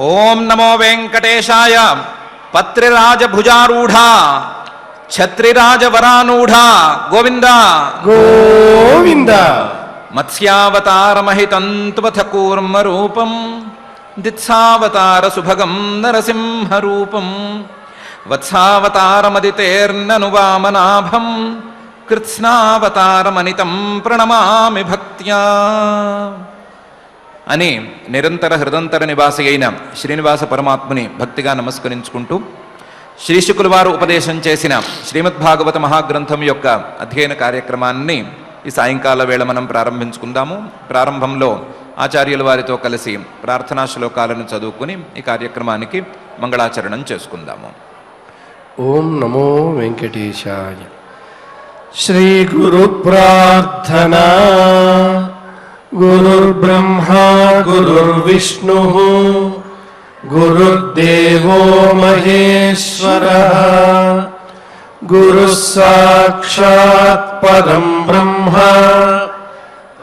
ఓం నమో వెంకటేశాయ. పత్రిరాజభుజారూఢా ఛత్రిరాజవరానూఢా గోవింద గోవింద. మత్స్యావతారమహితంత్వథ కూర్మరూపం దిత్సావతార సుభగం నరసింహరూపం వత్సావతారమదితేర్నను వామనాభం కృత్స్నావతారమనితం ప్రణమామి భక్త్యా అని నిరంతర హృదంతర నివాసి అయిన శ్రీనివాస పరమాత్ముని భక్తిగా నమస్కరించుకుంటూ శ్రీశుకుల వారు ఉపదేశం చేసిన శ్రీమద్భాగవత మహాగ్రంథం యొక్క అధ్యయన కార్యక్రమాన్ని ఈ సాయంకాల వేళ మనం ప్రారంభించుకుందాము. ప్రారంభంలో ఆచార్యుల వారితో కలిసి ప్రార్థనా శ్లోకాలను చదువుకుని ఈ కార్యక్రమానికి మంగళాచరణం చేసుకుందాము. ఓం నమో వెంకటేశాయ. శ్రీ గురు ప్రార్థనా. గురుర్బ్రహ్మా గురుర్విష్ణుః గురుర్దేవో మహేశ్వరః గురుః సాక్షాత్ పరం బ్రహ్మ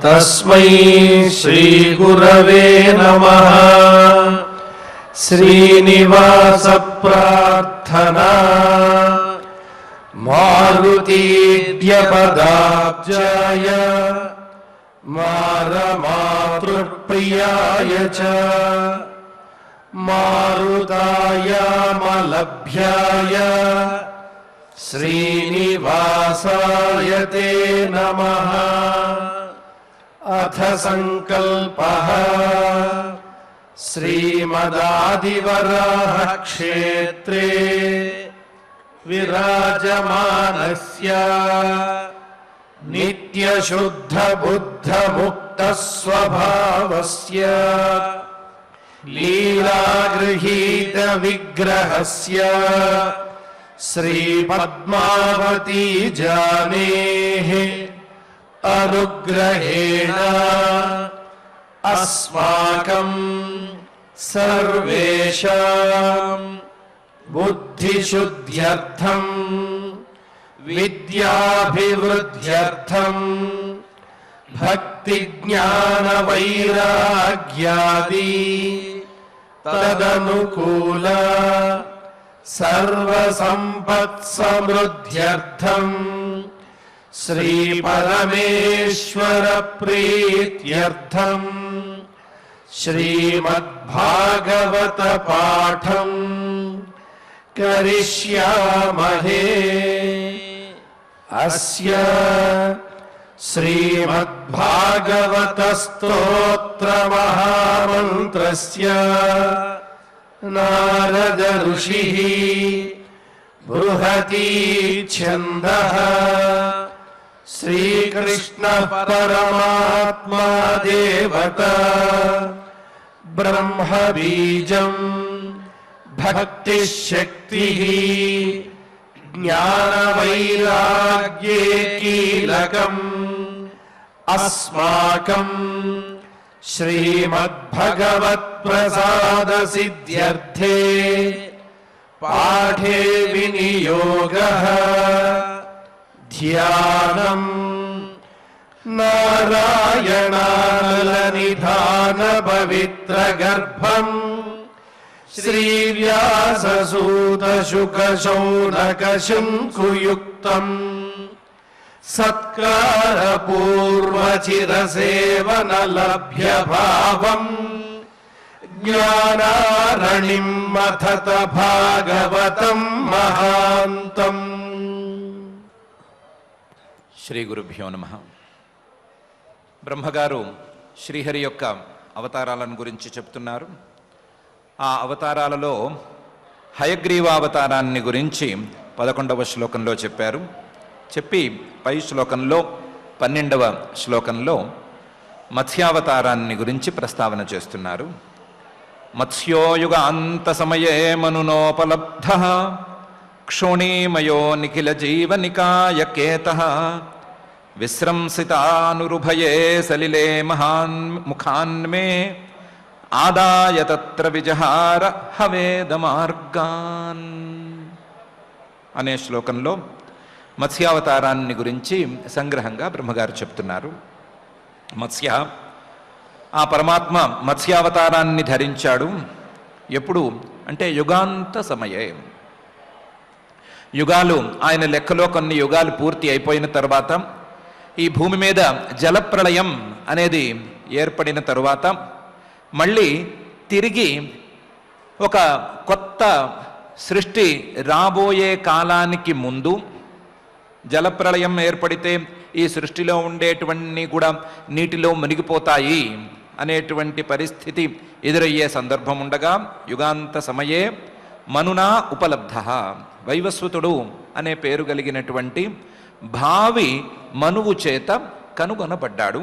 తస్మై శ్రీ గురవే నమః. శ్రీనివాస ప్రార్థనా. మారుతీర్యపదాబ్జాయ మారమాతృప్రియాయ చ మారుతాయామలభ్యాయ శ్రీనివాసాయ తే నమః. అథ సంకల్పః. శ్రీమదాదివరాహ క్షేత్రే విరాజమానస్య నిత్యశుద్ధ బుద్ధ ముక్త స్వభావస్య లీలాగృహీత విగ్రహస్య శ్రీ పద్మావతీ జానేః అనుగ్రహేణ అస్మాకం సర్వేషాం బుద్ధిశుద్ధ్యర్థం విద్యాభివృద్ధ్యర్థం భక్తి జ్ఞాన వైరాగ్యాది తదనుకూల సర్వసంపత్ సమృద్ధ్యర్థం శ్రీ పరమేశ్వర ప్రీత్యర్థం శ్రీమద్భాగవత పాఠం కరిష్యామహే. అస్య శ్రీమద్భాగవత స్తోత్ర మహామంత్రస్య నారద ఋషిః బృహతీ ఛందః శ్రీకృష్ణ పరమాత్మా దేవత బ్రహ్మ బీజం భక్తి శక్తి జ్ఞాన వైరాగ్యే కీలకం అస్మాకం శ్రీమద్భగవత్ ప్రసాద సిద్ధ్యర్థే పాఠే వినియోగః. ధ్యానం నారాయణానల నిధాన పవిత్ర గర్భం శ్రీవ్యాససూత శుక శౌనక శంకుయుక్తం సత్కార పూర్వచిర సేవన లభ్య భావం జ్ఞానారణిం మథత భాగవతం మహాంతం. శ్రీ గురుభ్యో నమః. బ్రహ్మగారు శ్రీహరి యొక్క అవతారాలను గురించి చెప్తున్నారు. ఆ అవతారాలలో హయగ్రీవావతారాన్ని గురించి 11వ శ్లోకంలో చెప్పారు. చెప్పి పై శ్లోకంలో 12వ శ్లోకంలో మత్స్యావతారాన్ని గురించి ప్రస్తావన చేస్తున్నారు. మత్స్యోయుగ అంత సమయే మనునోపలబ్ధ క్షోణీమయో నిఖిల జీవనికాయ కేతః విశ్రంసితానురుభయే సలిలే మహాన్ ముఖాన్మే ఆదాయ తత్ర విజహార హవేద మార్గాన్ అనే శ్లోకంలో మత్స్యావతారాన్ని గురించి సంగ్రహంగా బ్రహ్మగారు చెప్తున్నారు. మత్స్య ఆ పరమాత్మ మత్స్యావతారాన్ని ధరించాడు. ఎప్పుడు అంటే యుగాంత సమయే. యుగాలు ఆయన లెక్కలో కొన్ని యుగాలు పూర్తి అయిపోయిన తర్వాత ఈ భూమి మీద జలప్రళయం అనేది ఏర్పడిన తరువాత మళ్ళీ తిరిగి ఒక కొత్త సృష్టి రాబోయే కాలానికి ముందు, జలప్రళయం ఏర్పడితే ఈ సృష్టిలో ఉండేటువంటి కూడా నీటిలో మునిగిపోతాయి అనేటువంటి పరిస్థితి ఎదురయ్యే సందర్భం ఉండగా యుగాంత సమయే మనునా ఉపలబ్ధ, వైవస్వతుడు అనే పేరు కలిగినటువంటి భావి మనువు చేత కనుగొనబడ్డాడు.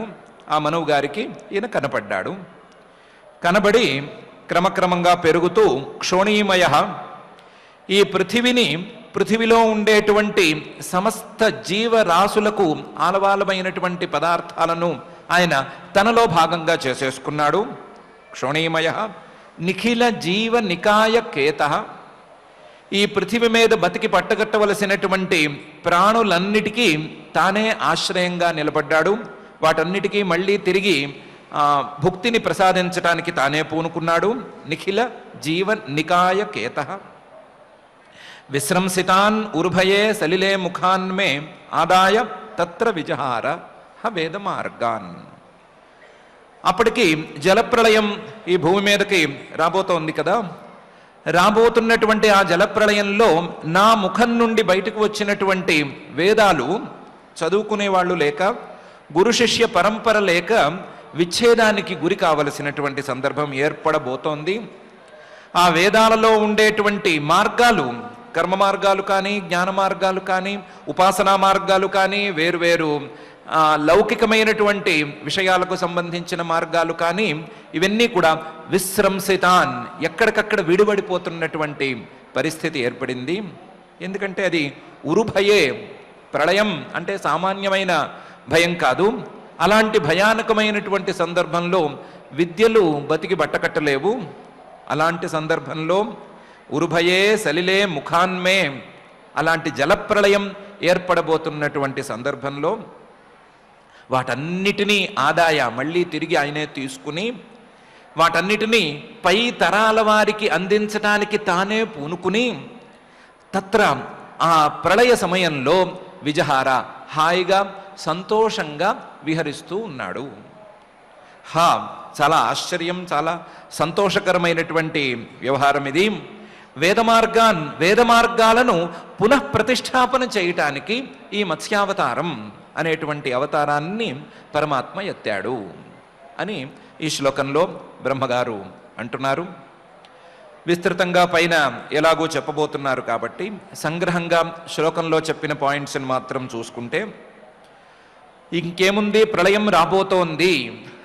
ఆ మనువు గారికి ఈయన కనపడ్డాడు. కనబడి క్రమక్రమంగా పెరుగుతూ క్షోణీమయ, ఈ పృథివిలో ఉండేటువంటి సమస్త జీవరాశులకు ఆలవాలమైనటువంటి పదార్థాలను ఆయన తనలో భాగంగా చేసేసుకున్నాడు. క్షోణీమయ నిఖిల జీవ నికాయ కేత, ఈ పృథివి మీద బతికి పట్టగట్టవలసినటువంటి ప్రాణులన్నిటికీ తానే ఆశ్రయంగా నిలబడ్డాడు. వాటన్నిటికీ మళ్ళీ తిరిగి భుక్తిని ప్రసాదించటానికి తానే పూనుకున్నాడు. నిఖిల జీవ నికాయ కేత విశ్రంసితాన్ ఉర్భయే సలిలే ముఖాన్మే ఆదాయ తత్ర విజహార హ వేద మార్గాన్. అప్పటికి జలప్రళయం ఈ భూమి మీదకి రాబోతోంది కదా. రాబోతున్నటువంటి ఆ జలప్రళయంలో నా ముఖం నుండి బయటకు వచ్చినటువంటి వేదాలు చదువుకునే వాళ్ళు లేక, గురు శిష్య పరంపర లేక విచ్ఛేదానికి గురి కావలసినటువంటి సందర్భం ఏర్పడబోతోంది. ఆ వేదాలలో ఉండేటువంటి మార్గాలు, కర్మ మార్గాలు కానీ, జ్ఞాన మార్గాలు కానీ, ఉపాసనా మార్గాలు కానీ, వేరువేరు లౌకికమైనటువంటి విషయాలకు సంబంధించిన మార్గాలు కానీ, ఇవన్నీ కూడా విశ్రంసితాన్, ఎక్కడికక్కడ విడిపడిపోతున్నటువంటి పరిస్థితి ఏర్పడింది. ఎందుకంటే అది ఉరుభయే, ప్రళయం అంటే సామాన్యమైన భయం కాదు. అలాంటి భయానకమైనటువంటి సందర్భంలో విద్యలు బతికి బట్టకట్టలేవు. అలాంటి సందర్భంలో ఉరుభయే సలిలే ముఖాన్మే, అలాంటి జలప్రళయం ఏర్పడబోతున్నటువంటి సందర్భంలో వాటన్నిటినీ ఆదాయ మళ్ళీ తిరిగి ఆయనే తీసుకుని వాటన్నిటినీ పై తరాల వారికి అందించడానికి తానే పూనుకుని తత్ర ఆ ప్రళయ సమయంలో విజహార హాయిగా సంతోషంగా విహరిస్తూ ఉన్నాడు. చాలా ఆశ్చర్యం, చాలా సంతోషకరమైనటువంటి వ్యవహారం ఇది. వేద మార్గాలను పునః ప్రతిష్టాపన చేయటానికి ఈ మత్స్యావతారం అనేటువంటి అవతారాన్ని పరమాత్మ ఎత్తాడు అని ఈ శ్లోకంలో బ్రహ్మగారు అంటున్నారు. విస్తృతంగా పైన ఎలాగో చెప్పబోతున్నారు కాబట్టి సంగ్రహంగా శ్లోకంలో చెప్పిన పాయింట్స్ని మాత్రం చూసుకుంటే, ఇంకేముంది, ప్రళయం రాబోతోంది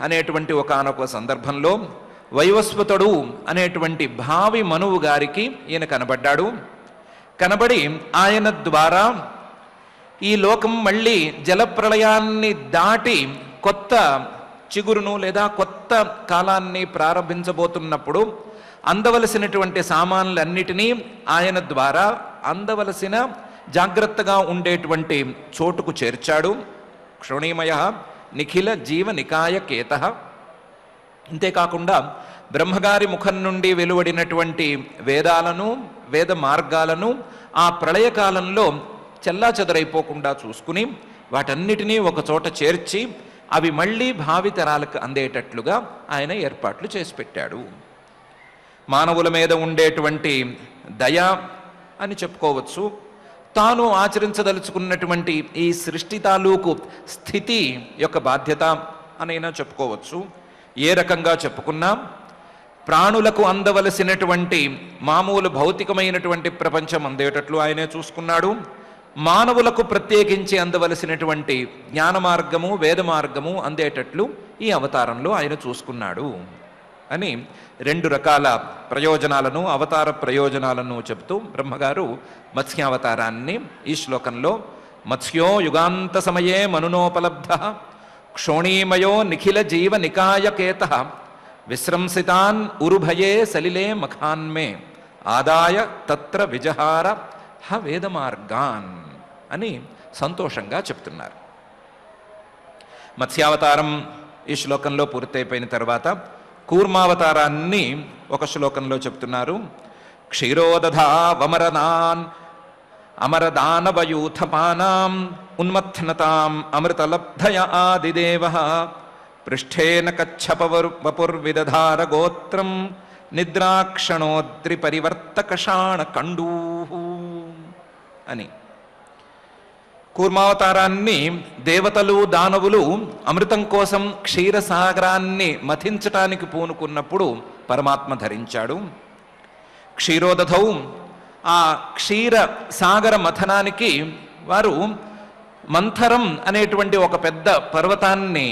అనేటువంటి ఒకానొక సందర్భంలో వైవస్వతుడు అనేటువంటి భావి మనువు గారికి ఈయన కనబడ్డాడు. కనబడి ఆయన ద్వారా ఈ లోకం మళ్ళీ జలప్రళయాన్ని దాటి కొత్త చిగురును లేదా కొత్త కాలాన్ని ప్రారంభించబోతున్నప్పుడు అందవలసినటువంటి సామాన్లన్నిటినీ ఆయన ద్వారా అందవలసిన జాగ్రత్తగా ఉండేటువంటి చోటుకు చేర్చాడు. క్షోణీమయ నిఖిల జీవ నికాయ కేత. ఇంతేకాకుండా బ్రహ్మగారి ముఖం నుండి వెలువడినటువంటి వేదాలను, వేద మార్గాలను ఆ ప్రళయకాలంలో చెల్లాచెదరైపోకుండా చూసుకుని వాటన్నిటినీ ఒక చోట చేర్చి అవి మళ్ళీ భావితరాలకు అందేటట్లుగా ఆయన ఏర్పాట్లు చేసి పెట్టాడు. మానవుల మీద ఉండేటువంటి దయ అని చెప్పుకోవచ్చు. తాను ఆచరించదలుచుకున్నటువంటి ఈ సృష్టి తాలూకు స్థితి యొక్క బాధ్యత అనైనా చెప్పుకోవచ్చు. ఏ రకంగా చెప్పుకున్నా ప్రాణులకు అందవలసినటువంటి మామూలు భౌతికమైనటువంటి ప్రపంచం అందేటట్లు ఆయనే చూసుకున్నాడు. మానవులకు ప్రత్యేకించి అందవలసినటువంటి జ్ఞాన మార్గము, వేద మార్గము అందేటట్లు ఈ అవతారంలో ఆయన చూసుకున్నాడు అని రెండు రకాల ప్రయోజనాలను, అవతార ప్రయోజనాలను చెబుతూ బ్రహ్మగారు మత్స్యావతారాన్ని ఈ శ్లోకంలో మత్స్యో యుగాంత సమయే మనునోపలబ్ధ క్షోణీమయో నిఖిల జీవ నికాయకేత విశ్రంసితాన్ ఉరుభయే సలిలే మఖాన్మే ఆదాయ తత్ర విజహార హ వేద మార్గాన్ అని సంతోషంగా చెప్తున్నారు. మత్స్యావతారం ఈ శ్లోకంలో పూర్తయిపోయిన తర్వాత కూర్మావతారాన్ని ఒక శ్లోకంలో చెప్తున్నారు. క్షీరోదధావమరదాన్ అమరదానవయూథపానాం ఉన్మథ్నతాం అమృతలబ్ధయ ఆదిదేవ పృష్ఠేన కచ్చపవపుర్విదధార గోత్రం నిద్రాక్షణోద్రి పరివర్తకషాణ కండూ అని. కూర్మావతారాన్ని దేవతలు దానవులు అమృతం కోసం క్షీరసాగరాన్ని మథించటానికి పూనుకున్నప్పుడు పరమాత్మ ధరించాడు. క్షీరోదధౌ ఆ క్షీర సాగర మథనానికి వారు మంథరం అనేటువంటి ఒక పెద్ద పర్వతాన్ని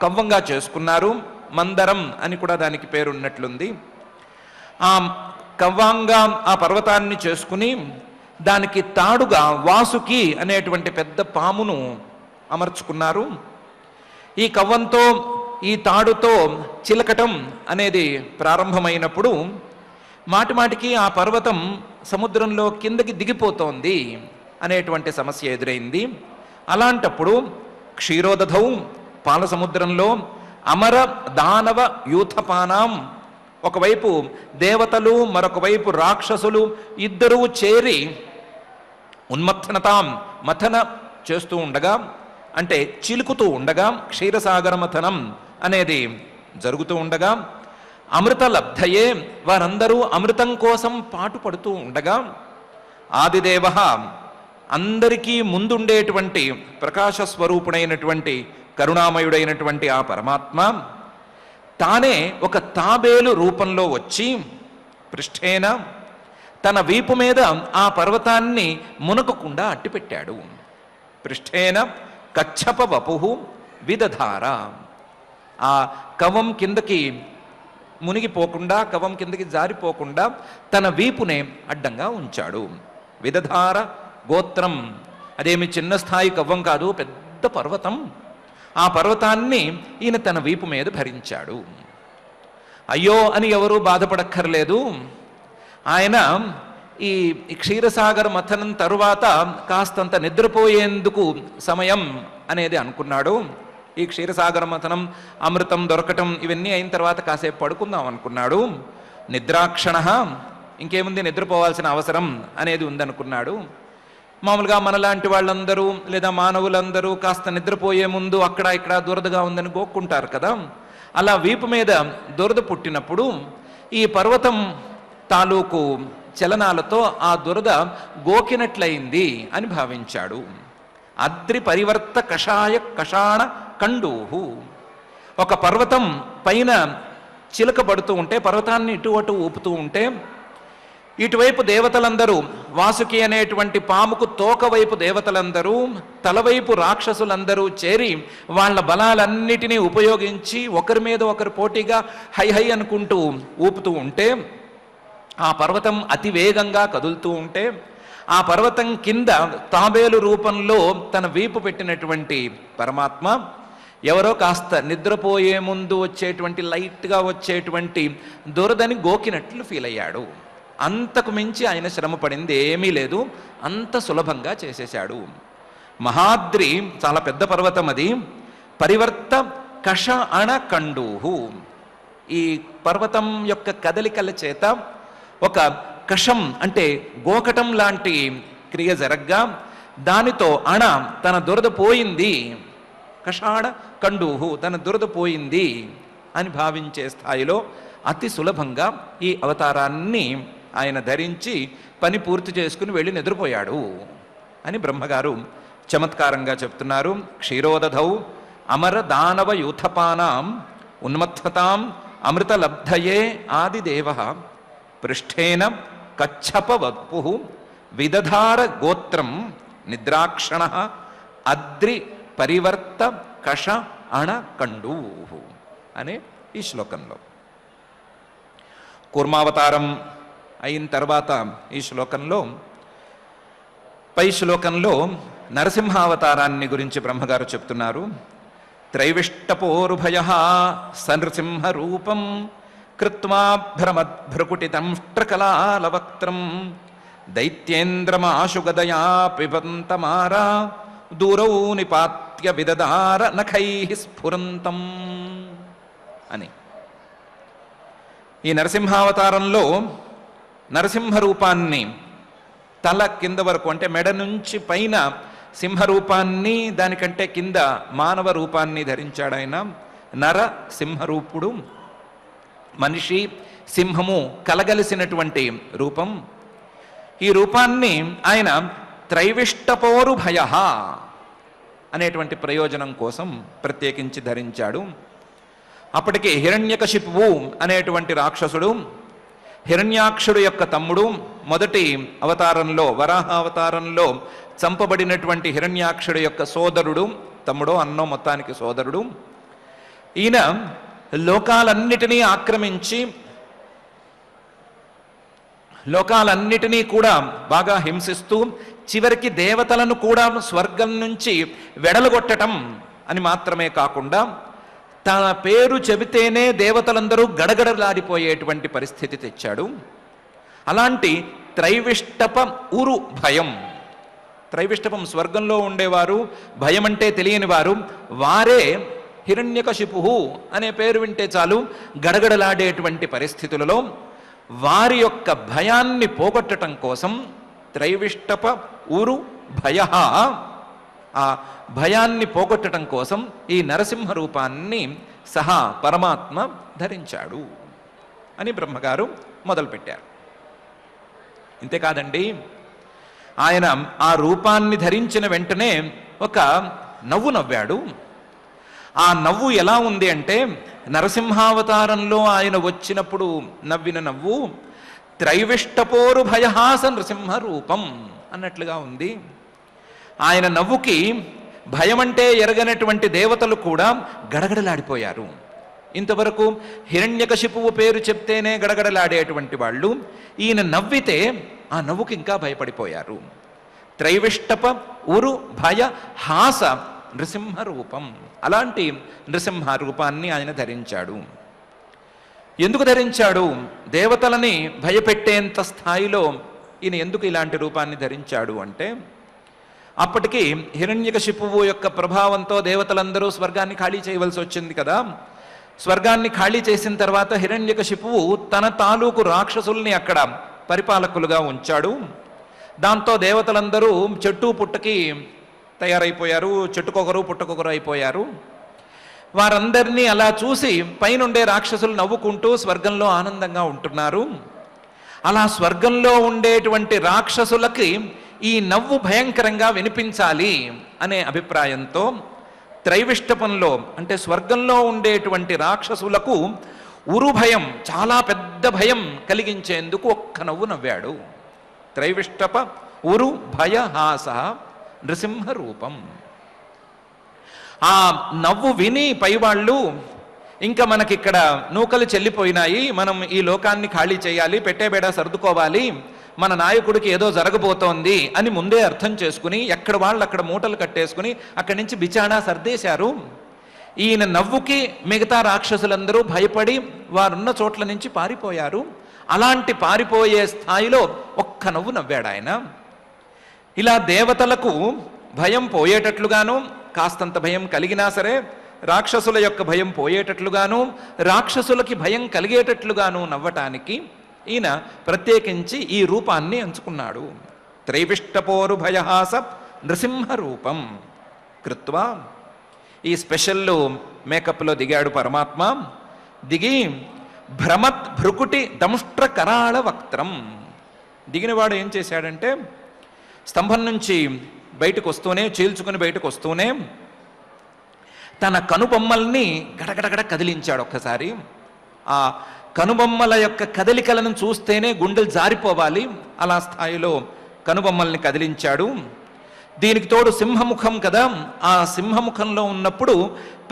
కవ్వంగా చేసుకున్నారు. మందరం అని కూడా దానికి పేరున్నట్లుంది. ఆ కవ్వంగా ఆ పర్వతాన్ని చేసుకుని దానికి తాడుగా వాసుకి అనేటువంటి పెద్ద పామును అమర్చుకున్నారు. ఈ కవ్వంతో ఈ తాడుతో చిలకటం అనేది ప్రారంభమైనప్పుడు మాటిమాటికి ఆ పర్వతం సముద్రంలో కిందకి దిగిపోతోంది అనేటువంటి సమస్య ఎదురైంది. అలాంటప్పుడు క్షీరోదధౌ పాల సముద్రంలో అమర దానవ యూథపానాం, ఒకవైపు దేవతలు మరొక వైపు రాక్షసులు ఇద్దరూ చేరి ఉన్మథనతాం మథన చేస్తూ ఉండగా, అంటే చిలుకుతూ ఉండగా, క్షీరసాగర మథనం అనేది జరుగుతూ ఉండగా, అమృత లబ్ధయే వారందరూ అమృతం కోసం పాటుపడుతూ ఉండగా, ఆదిదేవ అందరికీ ముందుండేటువంటి ప్రకాశ స్వరూపుడైనటువంటి కరుణామయుడైనటువంటి ఆ పరమాత్మ తానే ఒక తాబేలు రూపంలో వచ్చి పృష్ఠేన తన వీపు మీద ఆ పర్వతాన్ని మునకకుండా అట్టిపెట్టాడు. పృష్ఠేన కచ్చప వపుహు విదధార, ఆ కవం కిందకి మునిగిపోకుండా, కవం కిందకి జారిపోకుండా తన వీపునే అడ్డంగా ఉంచాడు. విదధార గోత్రం, అదేమి చిన్న స్థాయి కవ్వం కాదు, పెద్ద పర్వతం. ఆ పర్వతాన్ని ఈయన తన వీపు మీద భరించాడు. అయ్యో అని ఎవరూ బాధపడక్కర్లేదు. ఆయన ఈ క్షీరసాగర మథనం తరువాత కాస్తంత నిద్రపోయేందుకు సమయం అనేది అనుకున్నాడు. ఈ క్షీరసాగర మథనం, అమృతం దొరకటం ఇవన్నీ అయిన తర్వాత కాసేపు పడుకుందాం అనుకున్నాడు. నిద్రాక్షణ, ఇంకేముంది నిద్రపోవాల్సిన అవసరం అనేది ఉందనుకున్నాడు. మామూలుగా మనలాంటి వాళ్ళందరూ లేదా మానవులందరూ కాస్త నిద్రపోయే ముందు అక్కడ ఇక్కడ దురదగా ఉందని గోక్కుంటారు కదా. అలా వీపు మీద దురద పుట్టినప్పుడు ఈ పర్వతం తాలూకు చలనాలతో ఆ దురద గోకినట్లయింది అని భావించాడు. అద్రి పరివర్త కషాయ కషాణ కండూహు, ఒక పర్వతం పైన చిలకబడుతూ ఉంటే, పర్వతాన్ని ఇటు అటు ఊపుతూ ఉంటే, ఇటువైపు దేవతలందరూ, వాసుకి అనేటువంటి పాముకు తోక వైపు దేవతలందరూ, తలవైపు రాక్షసులందరూ చేరి వాళ్ళ బలాలన్నిటినీ ఉపయోగించి ఒకరి మీద ఒకరు పోటీగా హై హై అనుకుంటూ ఊపుతూ ఉంటే, ఆ పర్వతం అతి వేగంగా కదులుతూ ఉంటే, ఆ పర్వతం కింద తాబేలు రూపంలో తన వీపు పెట్టినటువంటి పరమాత్మ ఎవరో కాస్త నిద్రపోయే ముందు వచ్చేటువంటి లైట్గా వచ్చేటువంటి దురదని గోకినట్లు ఫీల్ అయ్యాడు. అంతకు మించి ఆయన శ్రమ పడింది ఏమీ లేదు, అంత సులభంగా చేసేశాడు. మహాద్రి చాలా పెద్ద పర్వతం అది. పరివర్త కష అణ కండూహు, ఈ పర్వతం యొక్క కదలికల చేత ఒక కషం అంటే గోకటం లాంటి క్రియ జరగ్గా దానితో అణ తన దురద పోయింది, కషాణ కండూహు తన దురద పోయింది అని భావించే స్థాయిలో అతి సులభంగా ఈ అవతారాన్ని ఆయన ధరించి పని పూర్తి చేసుకుని వెళ్ళి నిద్రపోయాడు అని బ్రహ్మగారు చమత్కారంగా చెప్తున్నారు. క్షీరోదధౌ అమర దానవ యూథపానాం ఉన్మత్తతాం అమృతలబ్ధయే ఆదిదేవ పృష్ఠేన కచ్చపవపు విదధార గోత్రం నిద్రాక్షణ అద్రి పరివర్త కష అణ కండూ అనే ఈ శ్లోకంలో. కూర్మావతారం అయిన తర్వాత ఈ శ్లోకంలో, పై శ్లోకంలో నరసింహావతారాన్ని గురించి బ్రహ్మగారు చెప్తున్నారు. త్రైవిష్టపోరుభయ సనృసింహ రూపం కృత్వా భ్రమద్భ్రుకుటితంష్ట్రకలాలవక్త్రం దైత్యేంద్రమాశుగదయా పిబంతమారా దూరౌ నిపాత్య విదదార నఖై స్ఫురంతం. అని. ఈ నరసింహావతారంలో నరసింహ రూపాన్ని తల కింద వరకు అంటే మెడ నుంచి పైన సింహరూపాన్ని, దానికంటే కింద మానవ రూపాన్ని ధరించాడు ఆయన. నర సింహరూపుడు, మనిషి సింహము కలగలిసినటువంటి రూపం. ఈ రూపాన్ని ఆయన త్రైవిష్టపోరు భయ అనేటువంటి ప్రయోజనం కోసం ప్రత్యేకించి ధరించాడు. అప్పటికి హిరణ్యకశిపువు అనేటువంటి రాక్షసుడు, హిరణ్యాక్షుడు యొక్క తమ్ముడు, మొదటి అవతారంలో వరాహావతారంలో చంపబడినటువంటి హిరణ్యాక్షుడు యొక్క సోదరుడు, తమ్ముడో అన్నో మొత్తానికి సోదరుడు. ఈయన లోకాలన్నిటినీ ఆక్రమించి లోకాలన్నిటినీ కూడా బాగా హింసిస్తూ చివరికి దేవతలను కూడా స్వర్గం నుంచి వెడలగొట్టడం అని మాత్రమే కాకుండా తన పేరు చెబితేనే దేవతలందరూ గడగడలాడిపోయేటువంటి పరిస్థితి తెచ్చాడు. అలాంటి త్రైవిష్టప ఉరు భయం, త్రైవిష్టపం స్వర్గంలో ఉండేవారు, భయం అంటే తెలియని వారు, వారే హిరణ్యకశిపుః అనే పేరు వింటే చాలు గడగడలాడేటువంటి పరిస్థితులలో వారి యొక్క భయాన్ని పోగొట్టడం కోసం త్రైవిష్టప ఉరు భయ, ఆ భయాన్ని పోగొట్టడం కోసం ఈ నరసింహ రూపాన్ని సహా పరమాత్మ ధరించాడు అని బ్రహ్మగారు మొదలుపెట్టారు. ఇంతేకాదండి, ఆయన ఆ రూపాన్ని ధరించిన వెంటనే ఒక నవ్వు నవ్వాడు. ఆ నవ్వు ఎలా ఉంది అంటే, నరసింహావతారంలో ఆయన వచ్చినప్పుడు నవ్విన నవ్వు త్రైవిష్టపోరు భయహాస నృసింహ రూపం అన్నట్లుగా ఉంది. ఆయన నవ్వుకి భయమంటే ఎరగనటువంటి దేవతలు కూడా గడగడలాడిపోయారు. ఇంతవరకు హిరణ్యకశిపువు పేరు చెప్తేనే గడగడలాడేటువంటి వాళ్ళు ఈయన నవ్వితే ఆ నవ్వుకి ఇంకా భయపడిపోయారు. త్రైవిష్టప ఉరు భయ హాస నృసింహ రూపం, అలాంటి నృసింహ రూపాన్ని ఆయన ధరించాడు. ఎందుకు ధరించాడు? దేవతలని భయపెట్టేంత స్థాయిలో ఈయన ఎందుకు ఇలాంటి రూపాన్ని ధరించాడు అంటే, అప్పటికి హిరణ్యకశిపువు యొక్క ప్రభావంతో దేవతలందరూ స్వర్గాన్ని ఖాళీ చేయవలసి వచ్చింది కదా. స్వర్గాన్ని ఖాళీ చేసిన తర్వాత హిరణ్యకశిపువు తన తాలూకు రాక్షసుల్ని అక్కడ పరిపాలకులుగా ఉంచాడు. దాంతో దేవతలందరూ చెట్టు పుట్టకి తయారైపోయారు, చెట్టుకొకరు పుట్టకొకరు అయిపోయారు. వారందరినీ అలా చూసి పైనుండే రాక్షసులు నవ్వుకుంటూ స్వర్గంలో ఆనందంగా ఉంటున్నారు. అలా స్వర్గంలో ఉండేటువంటి రాక్షసులకి ఈ నవ్వు భయంకరంగా వినిపించాలి అనే అభిప్రాయంతో త్రైవిష్టపంలో అంటే స్వర్గంలో ఉండేటువంటి రాక్షసులకు ఉరు భయం, చాలా పెద్ద భయం కలిగించేందుకు ఒక్క నవ్వు నవ్వాడు. త్రైవిష్టప ఉరు భయ హాస నృసింహ రూపం. ఆ నవ్వు విని పైవాళ్ళు ఇంకా మనకిక్కడ నూకలు చెల్లిపోయినాయి, మనం ఈ లోకాన్ని ఖాళీ చేయాలి, పెట్టేబేడా సర్దుకోవాలి, మన నాయకుడికి ఏదో జరగబోతోంది అని ముందే అర్థం చేసుకుని ఎక్కడ వాళ్ళు అక్కడ మూటలు కట్టేసుకుని అక్కడి నుంచి బిచాడా సర్దేశారు. ఈయన నవ్వుకి మిగతా రాక్షసులందరూ భయపడి వారున్న చోట్ల నుంచి పారిపోయారు. అలాంటి పారిపోయే స్థాయిలో ఒక్క నవ్వు నవ్వాడు ఆయన. ఇలా దేవతలకు భయం పోయేటట్లుగాను, కాస్తంత భయం కలిగినా సరే రాక్షసుల యొక్క భయం పోయేటట్లుగాను, రాక్షసులకి భయం కలిగేటట్లుగాను నవ్వటానికి ఈయన ప్రత్యేకించి ఈ రూపాన్ని ఎంచుకున్నాడు. త్రైవిష్టపోరు భయహాస నృసింహ రూపం కృత్వా. ఈ స్పెషల్ మేకప్లో దిగాడు పరమాత్మ. దిగి భ్రమత్ భృకుటి దంష్ట్ర కరాళ వక్త్రం. దిగినవాడు ఏం చేశాడంటే, స్తంభం నుంచి బయటకు వస్తూనే, చీల్చుకుని బయటకు వస్తూనే తన కనుబొమ్మల్ని గడగడగడ కదిలించాడు ఒక్కసారి. ఆ కనుబొమ్మల యొక్క కదలికలను చూస్తేనే గుండెలు జారిపోవాలి, అలా స్థాయిలో కనుబొమ్మల్ని కదిలించాడు. దీనికి తోడు సింహముఖం కదా, ఆ సింహముఖంలో ఉన్నప్పుడు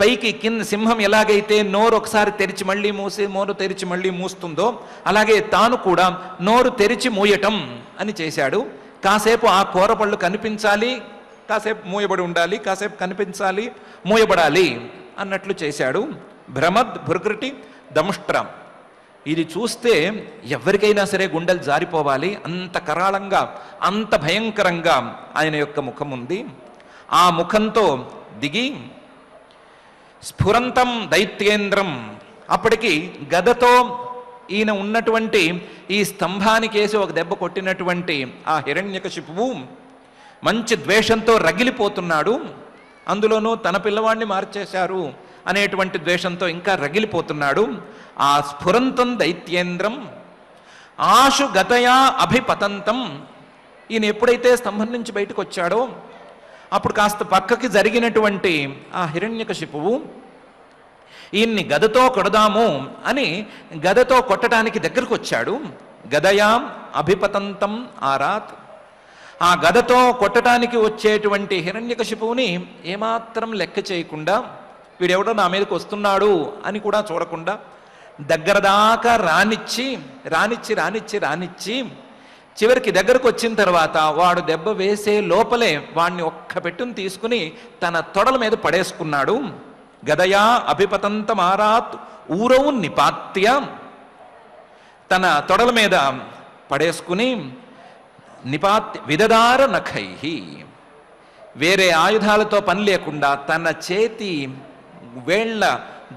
పైకి కింద సింహం ఎలాగైతే నోరు ఒకసారి తెరిచి మళ్ళీ మూసి, నోరు తెరిచి మళ్ళీ మూస్తుందో అలాగే తాను కూడా నోరు తెరిచి మూయటం అని చేశాడు. కాసేపు ఆ కూరపళ్ళు కనిపించాలి, కాసేపు మూయబడి ఉండాలి, కాసేపు కనిపించాలి, మూయబడాలి అన్నట్లు చేశాడు. భ్రమద్ భృకృటి దంష్ట్రం. ఇది చూస్తే ఎవరికైనా సరే గుండెలు జారిపోవాలి, అంత కరాళంగా అంత భయంకరంగా ఆయన యొక్క ముఖం ఉంది. ఆ ముఖంతో దిగి స్ఫురంతం దైత్యేంద్రం అప్పటికి గదతో ఈయన ఉన్నటువంటి ఈ స్తంభానికేసి ఒక దెబ్బ కొట్టినటువంటి ఆ హిరణ్యకశిపువు మంచి ద్వేషంతో రగిలిపోతున్నాడు. అందులోనూ తన పిల్లవాడిని మార్చేశారు అనేటువంటి ద్వేషంతో ఇంకా రగిలిపోతున్నాడు. ఆ స్ఫురంతం దైత్యేంద్రం ఆశు గతయా అభిపతంతం. ఈయన ఎప్పుడైతే స్తంభం నుంచి బయటకు వచ్చాడో అప్పుడు కాస్త పక్కకి జరిగినటువంటి ఆ హిరణ్యకశిపువు ఈయన్ని గదతో కొడదాము అని గదతో కొట్టడానికి దగ్గరకు వచ్చాడు. గదయాం అభిపతంతం ఆరాత్. ఆ గదతో కొట్టడానికి వచ్చేటువంటి హిరణ్యకశిపువుని ఏమాత్రం లెక్క చేయకుండా, వీడెవడో నా మీదకి వస్తున్నాడు అని కూడా చూడకుండా దగ్గర దాకా రానిచ్చి చివరికి దగ్గరకు వచ్చిన తర్వాత వాడు దెబ్బ వేసే లోపలే వాడిని ఒక్క పెట్టును తీసుకుని తన తొడల మీద పడేసుకున్నాడు. గదయా అభిపతంతమారాత్ ఊరవు నిపాత్య. తన తొడల మీద పడేసుకుని నిపాత్య విదదార నఖై, వేరే ఆయుధాలతో పని లేకుండా తన చేతి వేళ్ల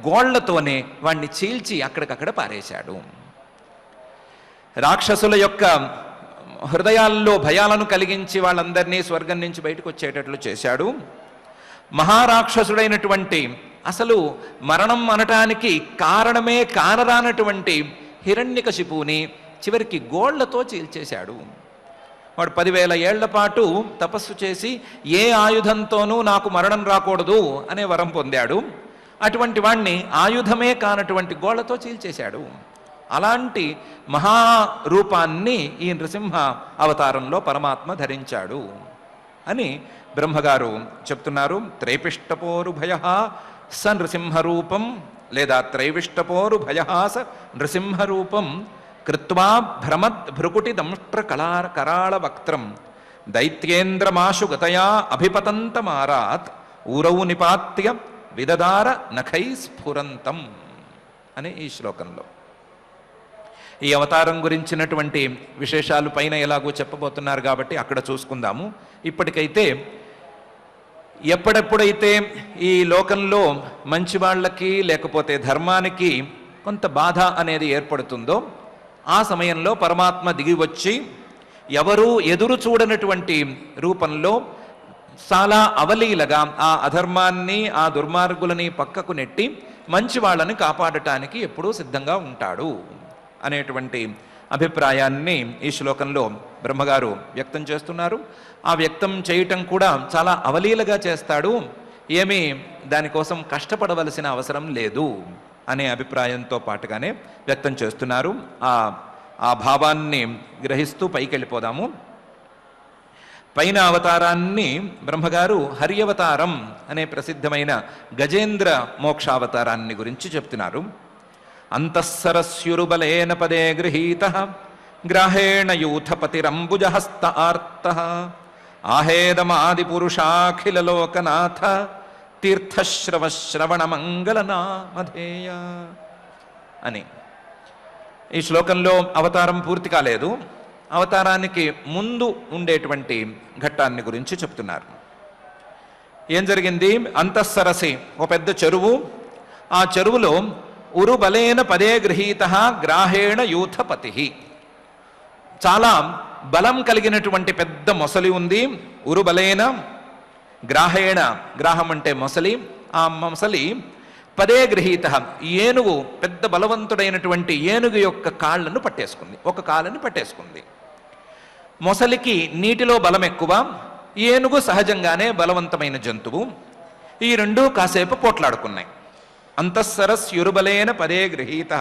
గోళ్లతోనే వాణ్ణి చీల్చి అక్కడికక్కడ పారేశాడు. రాక్షసుల యొక్క హృదయాల్లో భయాలను కలిగించి వాళ్ళందరినీ స్వర్గం నుంచి బయటకు వచ్చేటట్లు చేశాడు. మహారాక్షసుడైనటువంటి, అసలు మరణం అనటానికి కారణమే కానరానటువంటి హిరణ్యకశిపువుని చివరికి గోళ్లతో చీల్చేశాడు. వాడు 10,000 ఏళ్ల పాటు తపస్సు చేసి ఏ ఆయుధంతోనూ నాకు మరణం రాకూడదు అనే వరం పొందాడు. అటువంటి వాణ్ణి ఆయుధమే కానటువంటి గోళ్లతో చీల్చేశాడు. అలాంటి మహారూపాన్ని ఈ నృసింహ అవతారంలో పరమాత్మ ధరించాడు అని బ్రహ్మగారు చెప్తున్నారు. త్రైపిష్టపోరు భయ స నృసింహరూపం, లేదా త్రైవిష్టపోరు భయ స నృసింహరూపం కృత్వా భ్రమద్ భృకుటి దంష్ట్ర కరాళ వక్త్రం దైత్యేంద్రమాశు గతయా అభిపతంతమారాత్ ఊరవు నిపాత్య విదదార నఖై స్ఫురంతం అని ఈ శ్లోకంలో. ఈ అవతారం గురించినటువంటి విశేషాలు పైన ఎలాగో చెప్పబోతున్నారు కాబట్టి అక్కడ చూసుకుందాము. ఇప్పటికైతే ఎప్పుడెప్పుడైతే ఈ లోకంలో మంచి వాళ్ళకి లేకపోతే ధర్మానికి కొంత బాధ అనేది ఏర్పడుతుందో ఆ సమయంలో పరమాత్మ దిగి వచ్చి ఎవరూ ఎదురు చూడనటువంటి రూపంలో చాలా అవలీలగా ఆ అధర్మాన్ని ఆ దుర్మార్గులని పక్కకు నెట్టి మంచి వాళ్ళని కాపాడటానికి ఎప్పుడూ సిద్ధంగా ఉంటాడు అనేటువంటి అభిప్రాయాన్ని ఈ శ్లోకంలో బ్రహ్మగారు వ్యక్తం చేస్తున్నారు. ఆ వ్యక్తం చేయటం కూడా చాలా అవలీలగా చేస్తాడు, ఏమీ దానికోసం కష్టపడవలసిన అవసరం లేదు అనే అభిప్రాయంతో పాటుగానే వ్యక్తం చేస్తున్నారు. ఆ భావాన్ని గ్రహిస్తూ పైకి వెళ్ళిపోదాము. పైన అవతారాన్ని బ్రహ్మగారు హరియవతారం అనే ప్రసిద్ధమైన గజేంద్ర మోక్షావతారాన్ని గురించి చెప్తున్నారు. అంతఃసరస్యురుబలేన పదే గృహీత గ్రాహేణ యూథపతిరంబుజహస్త ఆర్త ఆహేదమాదిపురుషాఖిలలోకనాథ తీర్థశ్రవశ్రవణ మంగళనామధేయ అని. ఈ శ్లోకంలో అవతారం పూర్తి కాలేదు, అవతారానికి ముందు ఉండేటువంటి ఘట్టాన్ని గురించి చెప్తున్నారు. ఏం జరిగింది? అంతఃసరసి, ఒక పెద్ద చెరువు. ఆ చెరువులో ఉరుబలేన పదే గృహీత గ్రాహేణ యూథపతి, చాలా బలం కలిగినటువంటి పెద్ద మొసలి ఉంది. ఉరుబలేన గ్రాహేణ, గ్రాహం అంటే మొసలి. ఆ మొసలి పదే గృహీత, ఏనుగు పెద్ద బలవంతుడైనటువంటి ఏనుగు యొక్క కాళ్లను పట్టేసుకుంది, ఒక కాళ్ళని పట్టేసుకుంది. మొసలికి నీటిలో బలం ఎక్కువ, ఏనుగు సహజంగానే బలవంతమైన జంతువు. ఈ రెండూ కాసేపు పోట్లాడుకున్నాయి. అంతఃసరస్యురుబలేన పదే గృహీత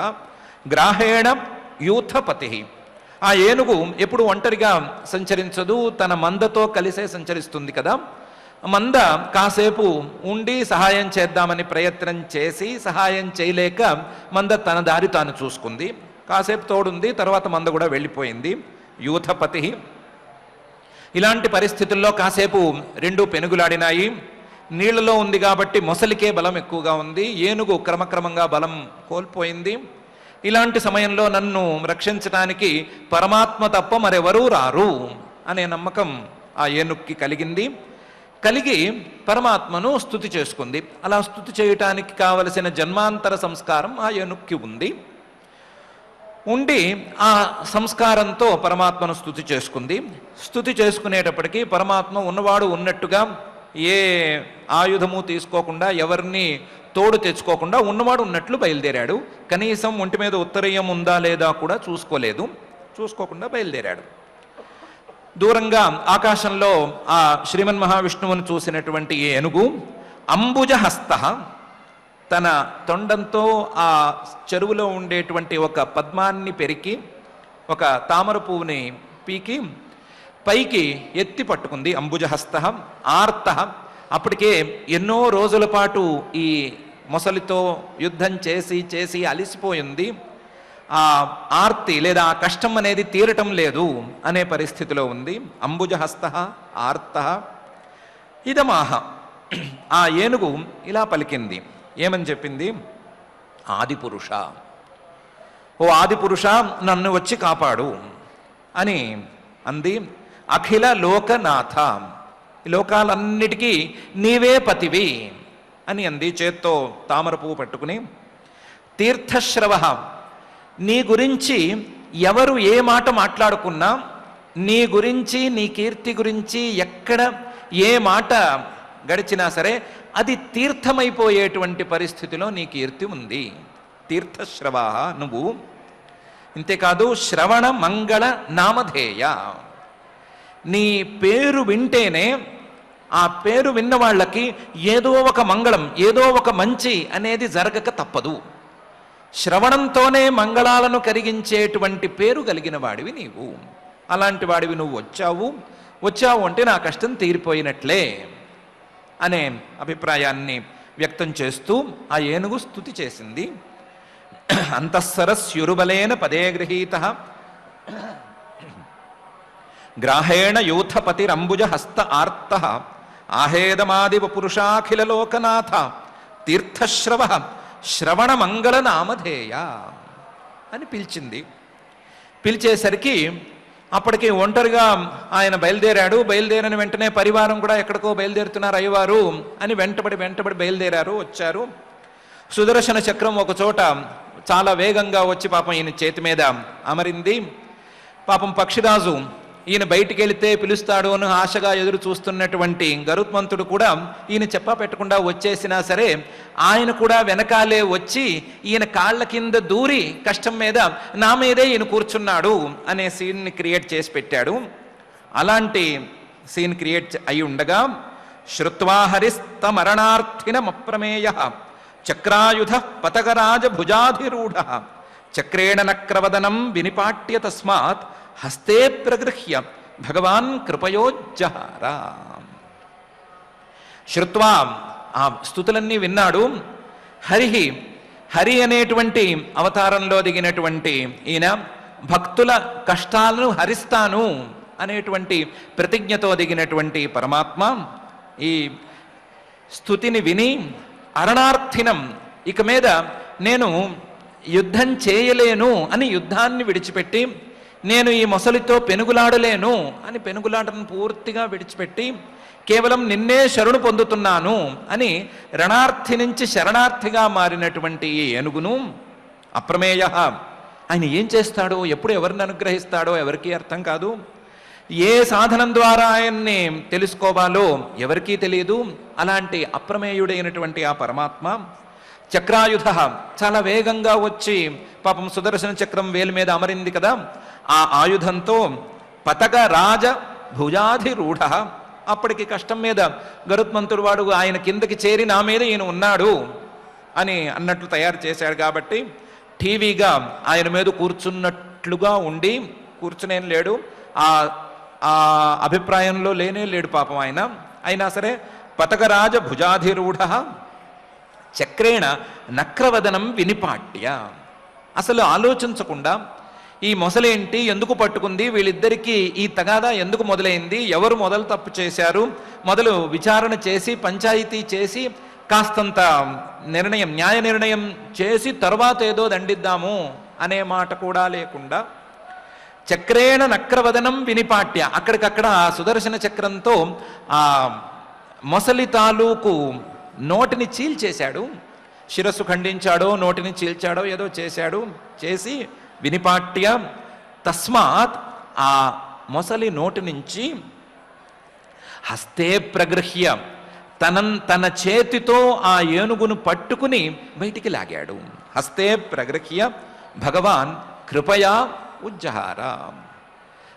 గ్రాహేణ యూథపతి. ఆ ఏనుగు ఎప్పుడు ఒంటరిగా సంచరించదు, తన మందతో కలిసే సంచరిస్తుంది కదా. మంద కాసేపు ఉండి సహాయం చేద్దామని ప్రయత్నం చేసి సహాయం చేయలేక మంద తన దారి తాను చూసుకుంది. కాసేపు తోడుంది, తర్వాత మంద కూడా వెళ్ళిపోయింది. యూథపతి. ఇలాంటి పరిస్థితుల్లో కాసేపు రెండు పెనుగులాడినాయి. నీళ్లలో ఉంది కాబట్టి మొసలికే బలం ఎక్కువగా ఉంది, ఏనుగు క్రమక్రమంగా బలం కోల్పోయింది. ఇలాంటి సమయంలో నన్ను రక్షించడానికి పరమాత్మ తప్ప మరెవరూ రారు అనే నమ్మకం ఆ ఏనుగుకి కలిగింది. కలిగి పరమాత్మను స్తుతి చేసుకుంది. అలా స్తుతి చేయటానికి కావలసిన జన్మాంతర సంస్కారం ఆ ఏనుక్కి ఉండి ఆ సంస్కారంతో పరమాత్మను స్తుతి చేసుకుంది. స్తుతి చేసుకునేటప్పటికీ పరమాత్మ ఉన్నవాడు ఉన్నట్టుగా ఏ ఆయుధము తీసుకోకుండా ఎవరిని తోడు తెచ్చుకోకుండా ఉన్నవాడు ఉన్నట్లు బయలుదేరాడు. కనీసం ఒంటి మీద ఉత్తరీయం ఉందా లేదా కూడా చూసుకోకుండా బయలుదేరాడు. దూరంగా ఆకాశంలో ఆ శ్రీమన్ మహావిష్ణువును చూసినటువంటి ఏనుగు అంబుజహస్త, తన తొండంతో ఆ చెరువులో ఉండేటువంటి ఒక పద్మాన్ని పెరికి ఒక తామర పువ్వుని పీకి పైకి ఎత్తి పట్టుకుంది. అంబుజహస్త ఆర్త, అప్పటికే ఎన్నో రోజుల పాటు ఈ మొసలితో యుద్ధం చేసి అలిసిపోయింది. ఆ ఆర్తి లేదా ఆ కష్టం అనేది తీరటం లేదు అనే పరిస్థితిలో ఉంది. అంబుజహస్త ఆర్త ఇదమాహ, ఆ ఏనుగు ఇలా పలికింది. ఏమని చెప్పింది? ఆదిపురుష, ఓ ఆదిపురుష నన్ను వచ్చి కాపాడు అని అంది. అఖిల లోకనాథ, లోకాలన్నిటికీ నీవే పతివి అని అంది. చేత్తో తామర పువ్వు పట్టుకుని తీర్థశ్రవ, నీ గురించి ఎవరు ఏ మాట మాట్లాడుకున్నా, నీ గురించి నీ కీర్తి గురించి ఎక్కడ ఏ మాట గడిచినా సరే అది తీర్థమైపోయేటువంటి పరిస్థితిలో నీ కీర్తి ఉంది. తీర్థశ్రవ నువ్వు. ఇంతేకాదు శ్రవణ మంగళ నామధేయ, నీ పేరు వింటేనే ఆ పేరు విన్న వాళ్ళకి ఏదో ఒక మంగళం ఏదో ఒక మంచి అనేది జరగక తప్పదు. శ్రవణంతోనే మంగళాలను కలిగించేటువంటి పేరు కలిగిన వాడివి నీవు. అలాంటి వాడివి నువ్వు వచ్చావు అంటే నా కష్టం తీరిపోయినట్లే అనే అభిప్రాయాన్ని వ్యక్తం చేస్తూ ఆ ఏనుగు స్తుతి చేసింది. అంతఃసరస్యురుబలేన పదే గృహీత గ్రాహేణ యూథపతిరంబుజ హస్త ఆర్త ఆహేదమాదివ పురుషాఖిల లోకనాథ తీర్థశ్రవ శ్రవణ మంగళ నామధేయ అని పిలిచింది. పిలిచేసరికి అప్పటికి ఒంటరిగా ఆయన బయలుదేరిన వెంటనే పరివారం కూడా ఎక్కడికో బయలుదేరుతున్నారు అయ్యవారు అని వెంటబడి బయలుదేరారు. వచ్చారు. సుదర్శన చక్రం ఒక చోట చాలా వేగంగా వచ్చి పాపం ఈయన చేతి మీద అమరింది. పాపం పక్షిరాజు ఈయన బయటికి వెళితే పిలుస్తాడు అని ఆశగా ఎదురు చూస్తున్నటువంటి గరుత్మంతుడు కూడా ఈయన చెప్పా పెట్టకుండా వచ్చేసినా సరే ఆయన కూడా వెనకాలే వచ్చి ఈయన కాళ్ళ కింద దూరి కష్టం మీద నా మీదే ఈయన కూర్చున్నాడు అనే సీన్ని క్రియేట్ చేసి పెట్టాడు. అలాంటి సీన్ క్రియేట్ అయి ఉండగా శ్రుత్వా హరిస్తమరణార్థినమప్రమేయ చక్రాయుధ పతకరాజ భుజాధిరూఢ చక్రేణ నక్రవదనం వినిపాట్య తస్మాత్ హస్తే ప్రగృహ్య భగవాన్ కృపయోజ్జహార. శ్రుత్వా, ఆ స్తుతులన్నీ విన్నాడు. హరి అనేటువంటి అవతారంలో దిగినటువంటి ఈయన భక్తుల కష్టాలను హరిస్తాను అనేటువంటి ప్రతిజ్ఞతో దిగినటువంటి పరమాత్మ ఈ స్తుతిని విని అరణార్థినం, ఇక మీద నేను యుద్ధం చేయలేను అని యుద్ధాన్ని విడిచిపెట్టి, నేను ఈ మొసలితో పెనుగులాడలేను అని పెనుగులాటను పూర్తిగా విడిచిపెట్టి కేవలం నిన్నే శరణు పొందుతున్నాను అని రణార్థి నుంచి శరణార్థిగా మారినటువంటి ఈ ఏనుగును అప్రమేయ, ఆయన ఏం చేస్తాడో ఎప్పుడు ఎవరిని అనుగ్రహిస్తాడో ఎవరికీ అర్థం కాదు. ఏ సాధనం ద్వారా ఆయన్ని తెలుసుకోవాలో ఎవరికీ తెలియదు. అలాంటి అప్రమేయుడైనటువంటి ఆ పరమాత్మ చక్రాయుధ చాలా వేగంగా వచ్చి పాపం సుదర్శన చక్రం వేలు మీద అమరింది కదా, ఆ ఆయుధంతో పతక రాజ భుజాధిరూఢ, అప్పటికి కష్టం మీద గరుత్మంతుడు వాడు ఆయన కిందకి చేరి నా మీద ఈయన ఉన్నాడు అని అన్నట్లు తయారు చేశాడు కాబట్టి టీవీగా ఆయన మీద కూర్చున్నట్లుగా ఉండి, కూర్చునేం లేడు, ఆ అభిప్రాయంలో లేడు పాపం ఆయన. అయినా సరే పతకరాజ భుజాధిరూఢ చక్రేణ నక్రవదనం వినిపాట్య, అసలు ఆలోచించకుండా ఈ మొసలేంటి, ఎందుకు పట్టుకుంది, వీళ్ళిద్దరికీ ఈ తగాదా ఎందుకు మొదలైంది, ఎవరు మొదలు తప్పు చేశారు, మొదలు విచారణ చేసి పంచాయతీ చేసి కాస్తంత న్యాయ నిర్ణయం చేసి తర్వాత ఏదో దండిద్దాము అనే మాట కూడా లేకుండా చక్రేణ నక్రవదనం వినిపాట్య, అక్కడికక్కడ ఆ సుదర్శన చక్రంతో ఆ మొసలి తాలూకు నోటిని చీల్చేశాడు. శిరస్సు ఖండించాడో నోటిని చీల్చాడో ఏదో చేశాడు. చేసి వినిపాట్య తస్మాత్ ఆ మొసలి నోటి నుంచి హస్తే ప్రగృహ్య తన చేతితో ఆ ఏనుగును పట్టుకుని బయటికి లాగాడు. హస్తే ప్రగృహ్య భగవాన్ కృపయా ఉజ్జహార.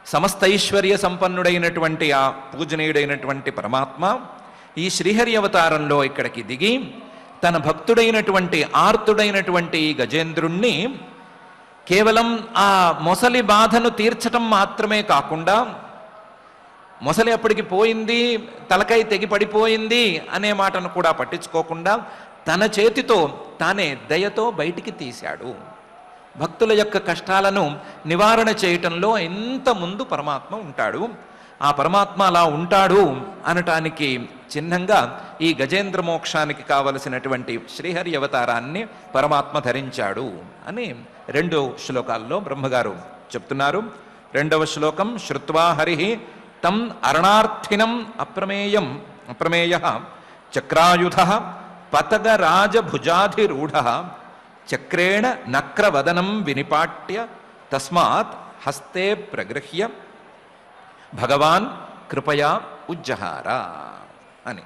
సమస్తైశ్వర్య సంపన్నుడైనటువంటి ఆ పూజనీయుడైనటువంటి పరమాత్మ ఈ శ్రీహరి అవతారంలో ఇక్కడికి దిగి తన భక్తుడైనటువంటి ఆర్తుడైనటువంటి గజేంద్రుణ్ణి కేవలం ఆ మొసలి బాధను తీర్చటం మాత్రమే కాకుండా, మొసలి అప్పటికి పోయింది, తలకై తెగి పడిపోయింది అనే మాటను కూడా పట్టించుకోకుండా తన చేతితో తానే దయతో బయటికి తీశాడు. భక్తుల యొక్క కష్టాలను నివారణ చేయటంలో ఎంత ముందు పరమాత్మ ఉంటాడు. ఆ పరమాత్మ అలా ఉంటాడు అనటానికి చిహ్నంగా ఈ గజేంద్ర మోక్షానికి కావలసినటువంటి శ్రీహరి అవతారాన్ని పరమాత్మ ధరించాడు అని 2 శ్లోకాల్లో బ్రహ్మగారు చెప్తున్నారు. 2వ శ్లోకం శ్రుత్వా హరి తం అరణార్థినం అప్రమేయ చక్రాయుధ పతగరాజభుజాధిరూఢ చక్రేణ నక్రవదనం వినిపాట్య తస్మాత్ హస్తే ప్రగృహ్య భగవాన్ కృపయా ఉజ్జహార అని.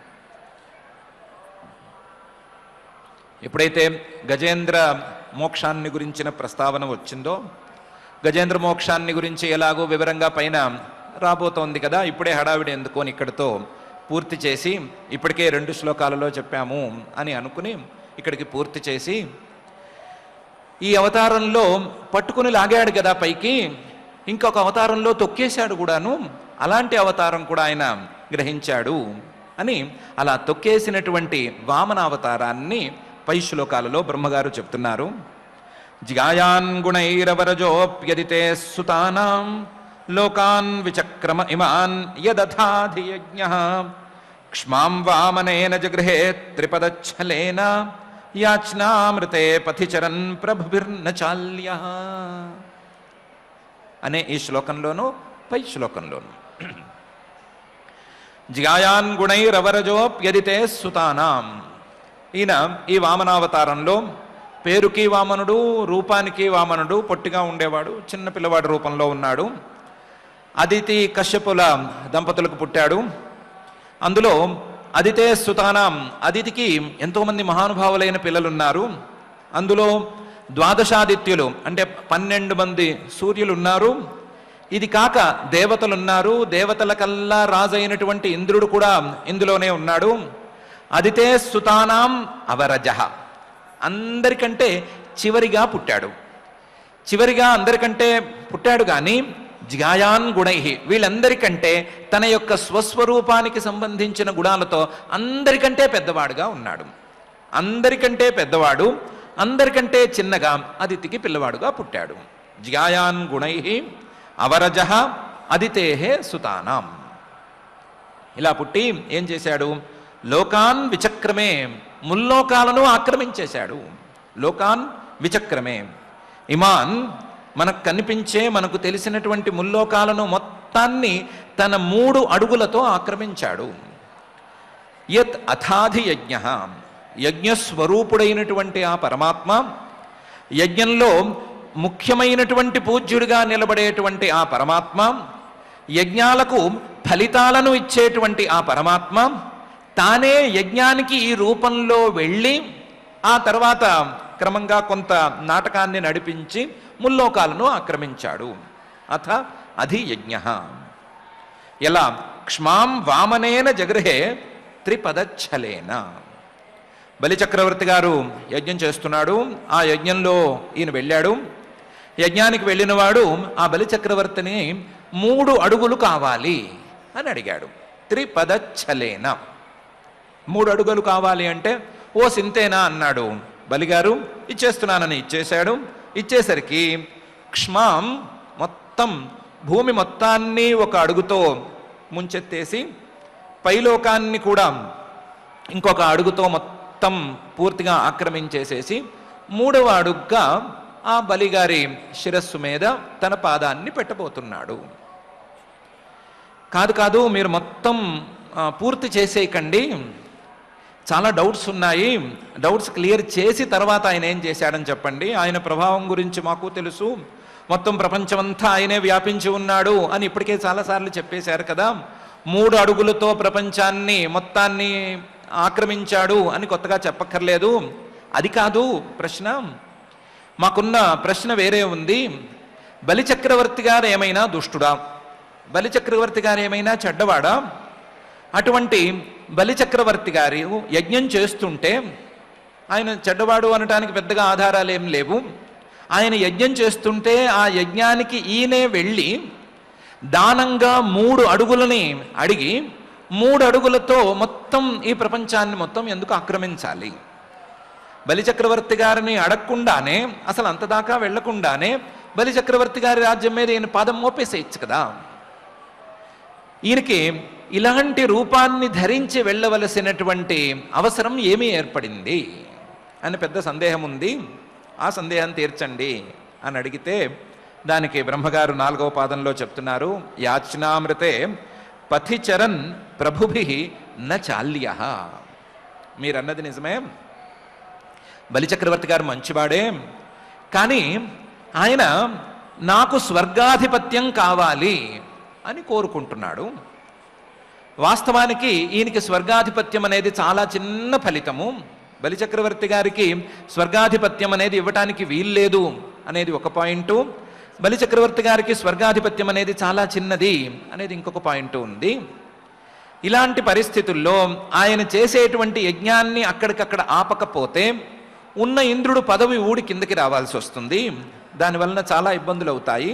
ఎప్పుడైతే గజేంద్ర మోక్షాన్ని గురించిన ప్రస్తావన వచ్చిందో, గజేంద్ర మోక్షాన్ని గురించి ఎలాగో వివరంగా పైన రాబోతోంది కదా, ఇప్పుడే హడావిడి ఎందుకోని ఇక్కడితో పూర్తి చేసి, ఇప్పటికే 2 శ్లోకాలలో చెప్పాము అని అనుకుని ఇక్కడికి పూర్తి చేసి, ఈ అవతారంలో పట్టుకుని లాగాడు కదా పైకి, ఇంకొక అవతారంలో తొక్కేశాడు కూడాను, అలాంటి అవతారం కూడా ఆయన గ్రహించాడు అని అలా తొక్కేసినటువంటి వామనావతారాన్ని పై శ్లోకాలలో బ్రహ్మగారు చెప్తున్నారు. జిగాయాన్ గుణైరవరజోప్యదితే సుతానాం లోకాన్ విచక్రమ ఇమాన్ యదథాధియజ్ఞః క్ష్మాం వామనేన జగృహే త్రిపదచ్ఛలేన యాచ్నామృతే పథిచరన్ ప్రభుభిర్న చాల్యః అనే ఈ శ్లోకంలోనూ పై శ్లోకంలోనూ జిగాయాన్ గుణైరవరజోప్యదితే సుతానాం. ఈయన ఈ వామనావతారంలో పేరుకి వామనుడు, రూపానికి వామనుడు, పొట్టిగా ఉండేవాడు, చిన్న పిల్లవాడి రూపంలో ఉన్నాడు. అదితి కశ్యపుల దంపతులకు పుట్టాడు. అందులో అదితే సుతానాం, అదితికి ఎంతోమంది మహానుభావులైన పిల్లలున్నారు. అందులో ద్వాదశాదిత్యులు అంటే 12 మంది సూర్యులు ఉన్నారు. ఇది కాక దేవతలున్నారు. దేవతలకల్లా రాజైనటువంటి ఇంద్రుడు కూడా ఇందులోనే ఉన్నాడు. అదితే సుతానాం అవరజః, అందరికంటే చివరిగా పుట్టాడు. చివరిగా అందరికంటే పుట్టాడు కానీ జిగాయాన్ గుణై, వీళ్ళందరికంటే తన యొక్క స్వస్వరూపానికి సంబంధించిన గుణాలతో అందరికంటే పెద్దవాడుగా ఉన్నాడు. అందరికంటే పెద్దవాడు, అందరికంటే చిన్నగా అదితికి పిల్లవాడుగా పుట్టాడు. జిగాయాన్ గుణై అవరజః అదితేహే సుతానాం. ఇలా పుట్టి ఏం చేశాడు? లోకాన్ విచక్రమే, ముల్లోకాలను ఆక్రమించేశాడు. లోకాన్ విచక్రమే, ఇమాన్ మనకు కనిపించే మనకు తెలిసినటువంటి ముల్లోకాలను మొత్తాన్ని తన 3 అడుగులతో ఆక్రమించాడు. యత్ అథాధి యజ్ఞ, యజ్ఞస్వరూపుడైనటువంటి ఆ పరమాత్మ, యజ్ఞంలో ముఖ్యమైనటువంటి పూజ్యుడిగా నిలబడేటువంటి ఆ పరమాత్మ, యజ్ఞాలకు ఫలితాలను ఇచ్చేటువంటి ఆ పరమాత్మ తానే యజ్ఞానికి ఈ రూపంలో వెళ్ళి ఆ తర్వాత క్రమంగా కొంత నాటకాన్ని నడిపించి ముల్లోకాలను ఆక్రమించాడు. అథ అధియజ్ఞ. ఎలా? క్ష్మాం వామనేన జగృహే త్రిపదచ్ఛలేన. బలిచక్రవర్తి గారు యజ్ఞం చేస్తున్నాడు. ఆ యజ్ఞంలో ఈయన వెళ్ళాడు. యజ్ఞానికి వెళ్ళినవాడు ఆ బలిచక్రవర్తిని 3 అడుగులు కావాలి అని అడిగాడు. త్రిపదచ్ఛలేన, 3 అడుగులు కావాలి అంటే ఓ సింతేనా అన్నాడు. బలిగారు ఇచ్చేస్తున్నానని ఇచ్చేశాడు. ఇచ్చేసరికి క్ష్మాం, మొత్తం భూమి మొత్తాన్ని 1 అడుగుతో ముంచెత్తేసి పైలోకాన్ని కూడా ఇంకొక అడుగుతో మొత్తం పూర్తిగా ఆక్రమించేసేసి 3వ అడుగుగా ఆ బలిగారి శిరస్సు మీద తన పాదాన్ని పెట్టబోతున్నాడు. కాదు కాదు, మీరు మొత్తం పూర్తి చేసేయకండి, చాలా డౌట్స్ ఉన్నాయి, డౌట్స్ క్లియర్ చేసి తర్వాత ఆయన ఏం చేశాడని చెప్పండి. ఆయన ప్రభావం గురించి మాకు తెలుసు, మొత్తం ప్రపంచమంతా ఆయనే వ్యాపించి ఉన్నాడు అని ఇప్పటికే చాలాసార్లు చెప్పేశారు కదా. 3 అడుగులతో ప్రపంచాన్ని మొత్తాన్ని ఆక్రమించాడు అని కొత్తగా చెప్పక్కర్లేదు. అది కాదు ప్రశ్న, మాకున్న ప్రశ్న వేరే ఉంది. బలిచక్రవర్తి గారు ఏమైనా దుష్టుడా? బలిచక్రవర్తి గారు ఏమైనా చెడ్డవాడా? అటువంటి బలిచక్రవర్తి గారు యజ్ఞం చేస్తుంటే, ఆయన చెడ్డవాడు అనటానికి పెద్దగా ఆధారాలు ఏం లేవు, ఆయన యజ్ఞం చేస్తుంటే ఆ యజ్ఞానికి ఈయనే వెళ్ళి దానంగా 3 అడుగులని అడిగి 3 అడుగులతో మొత్తం ఈ ప్రపంచాన్ని మొత్తం ఎందుకు ఆక్రమించాలి? బలిచక్రవర్తి గారిని అడగకుండానే, అసలు అంతదాకా వెళ్లకుండానే బలిచక్రవర్తి గారి రాజ్యం మీద ఈయన పాదం మోపేసేయచ్చు కదా. ఈయనకి ఇలాంటి రూపాన్ని ధరించి వెళ్ళవలసినటువంటి అవసరం ఏమీ ఏర్పడింది అని పెద్ద సందేహం ఉంది. ఆ సందేహాన్ని తీర్చండి అని అడిగితే దానికి బ్రహ్మగారు 4వ పాదంలో చెప్తున్నారు, యాచనామృతే పథిచరన్ ప్రభుభి న చాల్య. మీరన్నది నిజమే, బలిచక్రవర్తి గారు మంచివాడే, కానీ ఆయన నాకు స్వర్గాధిపత్యం కావాలి అని కోరుకుంటున్నాడు. వాస్తవానికి ఈయనకి స్వర్గాధిపత్యం అనేది చాలా చిన్న ఫలితము. బలిచక్రవర్తి గారికి స్వర్గాధిపత్యం అనేది ఇవ్వటానికి వీల్లేదు అనేది ఒక పాయింట్, బలిచక్రవర్తి గారికి స్వర్గాధిపత్యం అనేది చాలా చిన్నది అనేది ఇంకొక పాయింట్ ఉంది. ఇలాంటి పరిస్థితుల్లో ఆయన చేసేటువంటి యజ్ఞాన్ని అక్కడికక్కడ ఆపకపోతే ఉన్న ఇంద్రుడు పదవి ఊడి కిందకి రావాల్సి వస్తుంది, దానివలన చాలా ఇబ్బందులు అవుతాయి.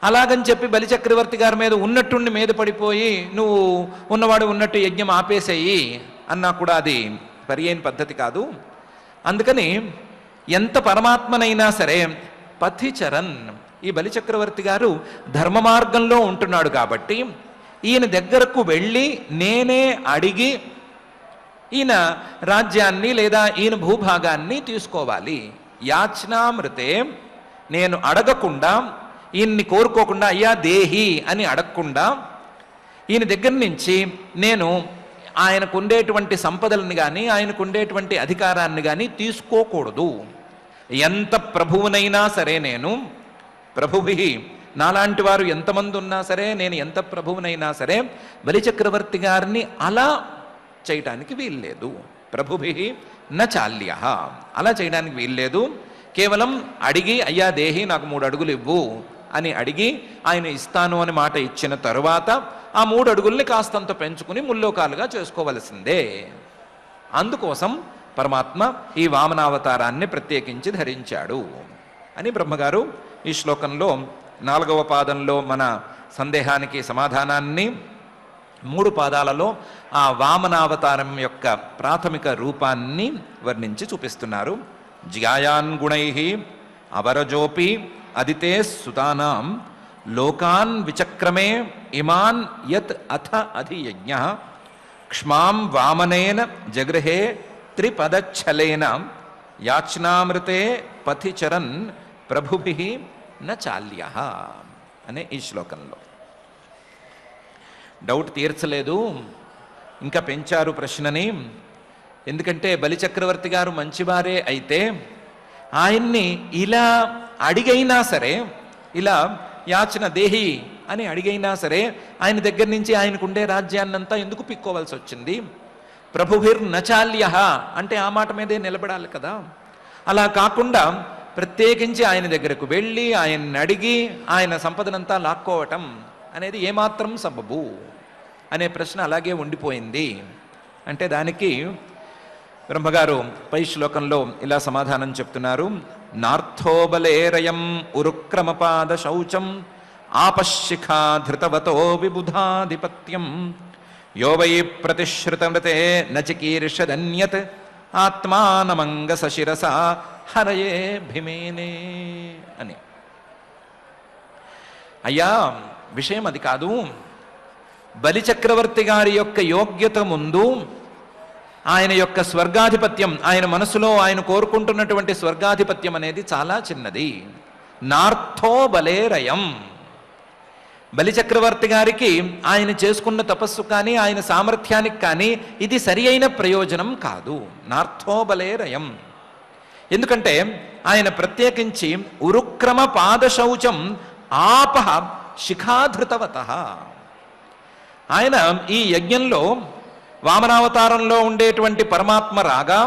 అలాగని చెప్పి బలిచక్రవర్తి గారి మీద ఉన్నట్టుండి మీద పడిపోయి నువ్వు ఉన్నవాడు ఉన్నట్టు యజ్ఞం ఆపేసేయి అన్నా కూడా అది సరియైన పద్ధతి కాదు. అందుకని ఎంత పరమాత్మనైనా సరే పథిచరన్, ఈ బలిచక్రవర్తి గారు ధర్మ మార్గంలో ఉంటున్నాడు కాబట్టి ఈయన దగ్గరకు వెళ్ళి నేనే అడిగి ఈయన రాజ్యాన్ని లేదా ఈయన భూభాగాన్ని తీసుకోవాలి. యాచనామృతే, నేను అడగకుండా, ఈయన్ని కోరుకోకుండా, అయ్యా దేహి అని అడగకుండా ఈయన దగ్గర నుంచి నేను ఆయనకు ఉండేటువంటి సంపదలను కానీ ఆయనకు ఉండేటువంటి అధికారాన్ని కానీ తీసుకోకూడదు. ఎంత ప్రభువునైనా సరే నేను, ప్రభువి నాలాంటి వారు ఎంతమంది ఉన్నా సరే, నేను ఎంత ప్రభువునైనా సరే బలిచక్రవర్తి గారిని అలా చేయడానికి వీల్లేదు. ప్రభుభి న చాల్య, అలా చేయడానికి వీల్లేదు. కేవలం అడిగి అయ్యా దేహి నాకు 3 అడుగులు ఇవ్వు అని అడిగి ఆయన ఇస్తాను అని మాట ఇచ్చిన తరువాత ఆ 3 అడుగుల్ని కాస్తంత పెంచుకుని ముల్లోకాలుగా చేసుకోవలసిందే. అందుకోసం పరమాత్మ ఈ వామనావతారాన్ని ప్రత్యేకించి ధరించాడు అని బ్రహ్మగారు ఈ శ్లోకంలో 4వ పాదంలో మన సందేహానికి సమాధానాన్ని 3 పాదాలలో ఆ వామనావతారం యొక్క ప్రాథమిక రూపాన్ని వర్ణించి చూపిస్తున్నారు. జ్ఞాయాన్ గుణై అవరజోపి అదితే సుతానాం లోకాన్ విచక్రమే ఇమాన్ యత్ అథ అధియజ్ఞ క్ష్మాం వామనేన జగృహే త్రిపదచ్ఛలేన యాచనామృతే పథిచరన్ ప్రభుభి న చాల్య అనే ఈ శ్లోకంలో. డౌట్ తీర్చలేదు, ఇంకా పెంచారు ప్రశ్నని. ఎందుకంటే బలిచక్రవర్తి గారు మంచివారే అయితే ఆయన్ని ఇలా అడిగైనా సరే, ఇలా యాచన దేహి అని అడిగైనా సరే ఆయన దగ్గర నుంచి ఆయనకుండే రాజ్యాన్నంతా ఎందుకు పిక్కోవాల్సి వచ్చింది? ప్రభుభిర్ నచాల్య అంటే ఆ మాట మీదే నిలబడాలి కదా. అలా కాకుండా ప్రత్యేకించి ఆయన దగ్గరకు వెళ్ళి ఆయన్ని అడిగి ఆయన సంపదనంతా లాక్కోవటం అనేది ఏమాత్రం సబబు అనే ప్రశ్న అలాగే ఉండిపోయింది. అంటే దానికి బ్రహ్మగారు పై శ్లోకంలో ఇలా సమాధానం చెప్తున్నారు. నార్థోబలేరయం ఉరుక్రమపాద శౌచం ఆపశిఖా ధృతవతో విబుధాధిపత్యం యో వై ప్రతిశ్రుతమృతే నచికీర్షదన్యత్ ఆత్మానమంగ సశిరస హరయే భీమేనే అని. అయ్యా విషయం అది కాదు. బలిచక్రవర్తి గారి యొక్క యోగ్యత ముందు ఆయన యొక్క స్వర్గాధిపత్యం, ఆయన మనసులో ఆయన కోరుకుంటున్నటువంటి స్వర్గాధిపత్యం అనేది చాలా చిన్నది. నార్థో బలేరయం, బలిచక్రవర్తి గారికి ఆయన చేసుకున్న తపస్సు కానీ ఆయన సామర్థ్యానికి కానీ ఇది సరి అయిన ప్రయోజనం కాదు. నార్థో బలేరయం. ఎందుకంటే ఆయన ప్రత్యేకించి ఉరుక్రమ పాదశౌచం ఆపహ శిఖాధృతవత. ఆయన ఈ యజ్ఞంలో వామనావతారంలో ఉండేటువంటి పరమాత్మ రాగా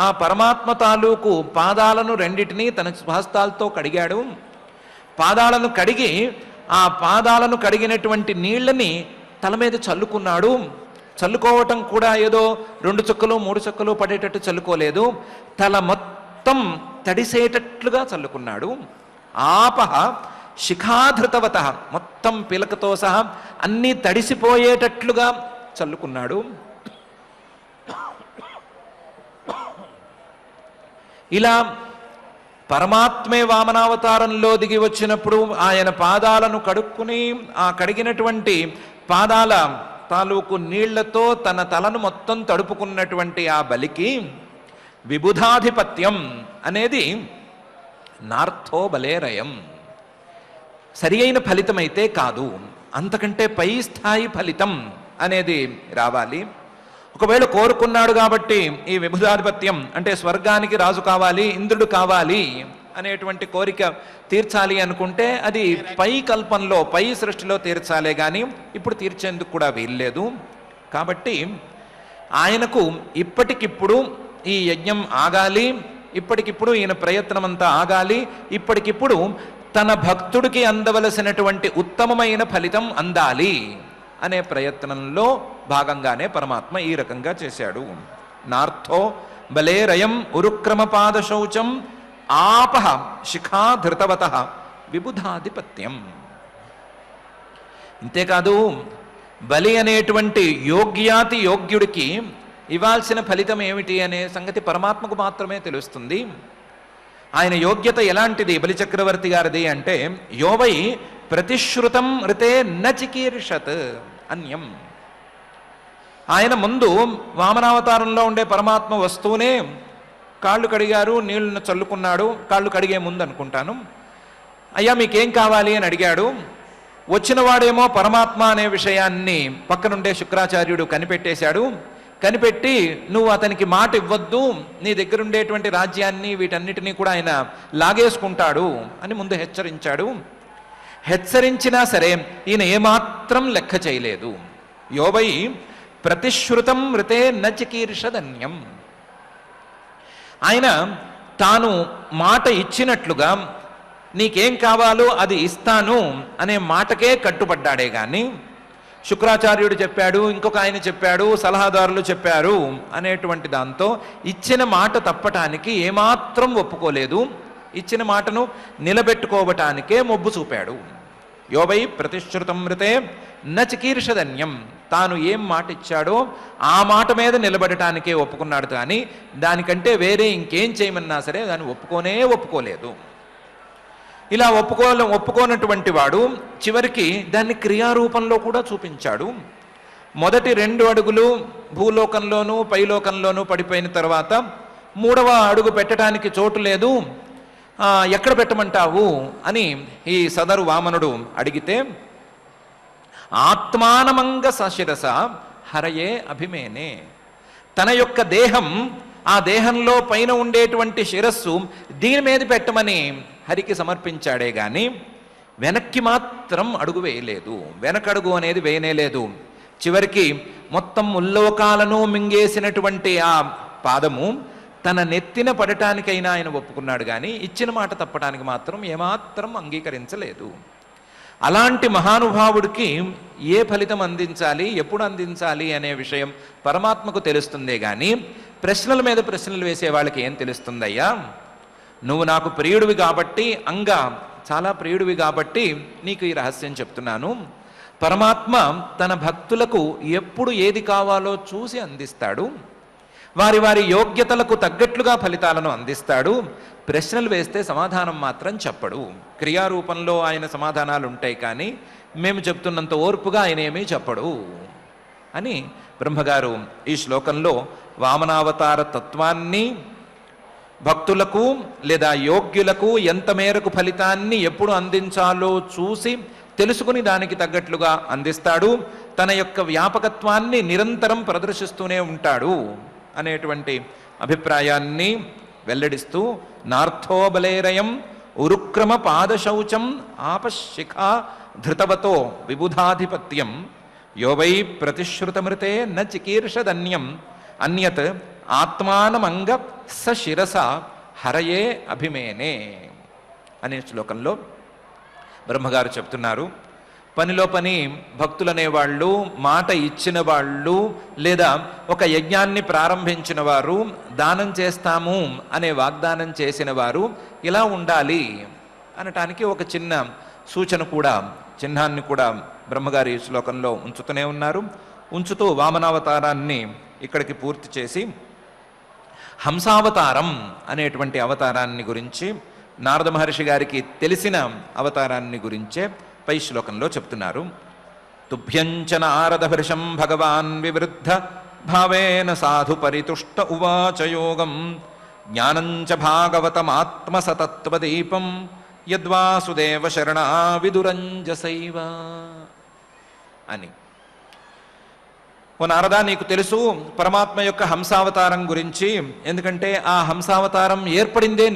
ఆ పరమాత్మ తాలూకు పాదాలను రెండిటినీ తన స్వహస్తాలతో కడిగాడు. పాదాలను కడిగి ఆ పాదాలను కడిగినటువంటి నీళ్ళని తల మీద చల్లుకున్నాడు. చల్లుకోవటం కూడా ఏదో 2 చుక్కలు 3 చుక్కలు పడేటట్టు చల్లుకోలేదు, తల మొత్తం తడిసేటట్లుగా చల్లుకున్నాడు. ఆపహ శిఖాధృతవత, మొత్తం పిలకతో సహా అన్నీ తడిసిపోయేటట్లుగా చల్లుకున్నాడు. ఇలా పరమాత్మే వామనావతారంలో దిగి వచ్చినప్పుడు ఆయన పాదాలను కడుక్కుని ఆ కడిగినటువంటి పాదాల తాలూకు నీళ్లతో తన తలను మొత్తం తడుపుకున్నటువంటి ఆ బలికి విబుధాధిపత్యం అనేది నార్థో బలేరయం. సరి అయిన ఫలితమైతే కాదు, అంతకంటే పై స్థాయి ఫలితం అనేది రావాలి. ఒకవేళ కోరుకున్నాడు కాబట్టి ఈ విబుధాధిపత్యం అంటే స్వర్గానికి రాజు కావాలి, ఇంద్రుడు కావాలి అనేటువంటి కోరిక తీర్చాలి అనుకుంటే అది పై కల్పంలో పై సృష్టిలో తీర్చాలే కానీ ఇప్పుడు తీర్చేందుకు కూడా వీల్లేదు. కాబట్టి ఆయనకు ఇప్పటికిప్పుడు ఈ యజ్ఞం ఆగాలి, ఇప్పటికిప్పుడు ఈయన ప్రయత్నం అంతా ఆగాలి, ఇప్పటికిప్పుడు తన భక్తుడికి అందవలసినటువంటి ఉత్తమమైన ఫలితం అందాలి అనే ప్రయత్నంలో భాగంగానే పరమాత్మ ఈ రకంగా చేశాడు. నార్థో బలేరయం ఉరుక్రమపాద శౌచం ఆపహ శిఖాధృతవత విబుధాధిపత్యం. ఇంతేకాదు బలి అనేటువంటి యోగ్యాతి యోగ్యుడికి ఇవ్వాల్సిన ఫలితం ఏమిటి అనే సంగతి పరమాత్మకు మాత్రమే తెలుస్తుంది. ఆయన యోగ్యత ఎలాంటిది బలిచక్రవర్తి గారిది అంటే యోవై ప్రతిశ్రుతం ఋతే నచికీర్షత్ అన్యం. ఆయన ముందు వామనావతారంలో ఉండే పరమాత్మ వస్తూనే కాళ్ళు కడిగారు, నీళ్లను చల్లుకున్నాడు. కాళ్ళు కడిగే ముందు అనుకుంటాను, అయ్యా మీకేం కావాలి అని అడిగాడు. వచ్చిన వాడేమో పరమాత్మ అనే విషయాన్ని పక్కనుండే శుక్రాచార్యుడు కనిపెట్టేశాడు. కనిపెట్టి నువ్వు అతనికి మాట ఇవ్వద్దు, నీ దగ్గర ఉండేటువంటి రాజ్యాన్ని వీటన్నిటినీ కూడా ఆయన లాగేసుకుంటాడు అని ముందు హెచ్చరించాడు. హెచ్చరించినా సరే ఈయన ఏమాత్రం లెక్క చేయలేదు. యోవై ప్రతిశ్రుతం ఋతే నచికీర్షదన్యం. ఆయన తాను మాట ఇచ్చినట్లుగా నీకేం కావాలో అది ఇస్తాను అనే మాటకే కట్టుబడ్డాడే కానీ శుక్రాచార్యుడు చెప్పాడు, ఇంకొక ఆయన చెప్పాడు, సలహాదారులు చెప్పారు అనేటువంటి దాంతో ఇచ్చిన మాట తప్పటానికి ఏమాత్రం ఒప్పుకోలేదు. ఇచ్చిన మాటను నిలబెట్టుకోవటానికే మొబ్బు చూపాడు. యోవై ప్రతిశ్రుతం ఋతే నచికీర్షదన్యం. తాను ఏం మాట ఇచ్చాడో ఆ మాట మీద నిలబడటానికే ఒప్పుకున్నాడు కానీ దానికంటే వేరే ఇంకేం చేయమన్నా సరే దాన్ని ఒప్పుకోలేదు. ఇలా ఒప్పుకోనటువంటి వాడు చివరికి దాన్ని క్రియారూపంలో కూడా చూపించాడు. మొదటి 2 అడుగులు భూలోకంలోనూ పైలోకంలోనూ పడిపోయిన తర్వాత 3వ అడుగు పెట్టడానికి చోటు లేదు, ఎక్కడ పెట్టమంటావు అని ఈ సదరు వామనుడు అడిగితే ఆత్మానమంగ సశిరస హరయే అభిమేనే. తన యొక్క దేహం, ఆ దేహంలో పైన ఉండేటువంటి శిరస్సు దీని మీద పెట్టమని హరికి సమర్పించాడే గాని వెనక్కి మాత్రం అడుగు వేయలేదు. వెనకడుగు అనేది వేయనేలేదు. చివరికి మొత్తం ముల్లోకాలను మింగేసినటువంటి ఆ పాదము తన నెత్తిన పడటానికైనా ఆయన ఒప్పుకున్నాడు కానీ ఇచ్చిన మాట తప్పడానికి మాత్రం ఏమాత్రం అంగీకరించలేదు. అలాంటి మహానుభావుడికి ఏ ఫలితం అందించాలి, ఎప్పుడు అందించాలి అనే విషయం పరమాత్మకు తెలుస్తుందే కానీ ప్రశ్నల మీద ప్రశ్నలు వేసే వాళ్ళకి ఏం తెలుస్తుందయ్యా? నువ్వు నాకు ప్రియుడివి కాబట్టి, చాలా ప్రియుడివి కాబట్టి నీకు ఈ రహస్యం చెప్తున్నాను. పరమాత్మ తన భక్తులకు ఎప్పుడు ఏది కావాలో చూసి అందిస్తాడు. వారి వారి యోగ్యతలకు తగ్గట్లుగా ఫలితాలను అందిస్తాడు. ప్రశ్నలు వేస్తే సమాధానం మాత్రం చెప్పడు. క్రియారూపంలో ఆయన సమాధానాలు ఉంటాయి కానీ మేము చెప్తున్నంత ఓర్పుగా ఆయన ఏమీ చెప్పడు అని బ్రహ్మగారు ఈ శ్లోకంలో వామనావతార తత్వాన్ని భక్తులకు లేదా యోగ్యులకు ఎంత మేరకు ఫలితాన్ని ఎప్పుడు అందించాలో చూసి తెలుసుకుని దానికి తగ్గట్లుగా అందిస్తాడు, తన యొక్క వ్యాపకత్వాన్ని నిరంతరం ప్రదర్శిస్తూనే ఉంటాడు అనేటువంటి అభిప్రాయాన్ని వెల్లడిస్తూ నార్థోబలేరయం ఉరుక్రమ పాదశౌచం ఆపశిఖా ధృతవతో విబుధాధిపత్యం యోవై ప్రతిశ్రుతమృతే న చికీర్షదన్యం అన్యత్ ఆత్మానమంగ సశిరస హరయే అభిమేనే అనే శ్లోకంలో బ్రహ్మగారు చెప్తున్నారు. పనిలో పని భక్తులనేవాళ్ళు, మాట ఇచ్చిన వాళ్ళు, లేదా ఒక యజ్ఞాన్ని ప్రారంభించిన వారు, దానం చేస్తాము అనే వాగ్దానం చేసిన వారు ఇలా ఉండాలి అనటానికి ఒక చిన్న సూచన కూడా, చిహ్నాన్ని కూడా బ్రహ్మగారి శ్లోకంలో ఉంచుతూనే ఉన్నారు. ఉంచుతూ వామనావతారాన్ని ఇక్కడికి పూర్తి చేసి హంసావతారం అనేటువంటి అవతారాన్ని గురించి, నారద మహర్షి గారికి తెలిసిన అవతారాన్ని గురించే పై శ్లోకంలో చెప్తున్నారు. తుభ్యంచ నారదభృశం భగవాన్ వివృద్ధ భావేన సాధు పరితుష్ట ఉవాచ యోగం జ్ఞానంచ భాగవతమాత్మసతత్వదీపం యద్వాసుదేవ శరణా విదురంజసైవ అని. ఓ నారదా, నీకు తెలుసు పరమాత్మ యొక్క హంసావతారం గురించి, ఎందుకంటే ఆ హంసావతారం ఏర్పడిందే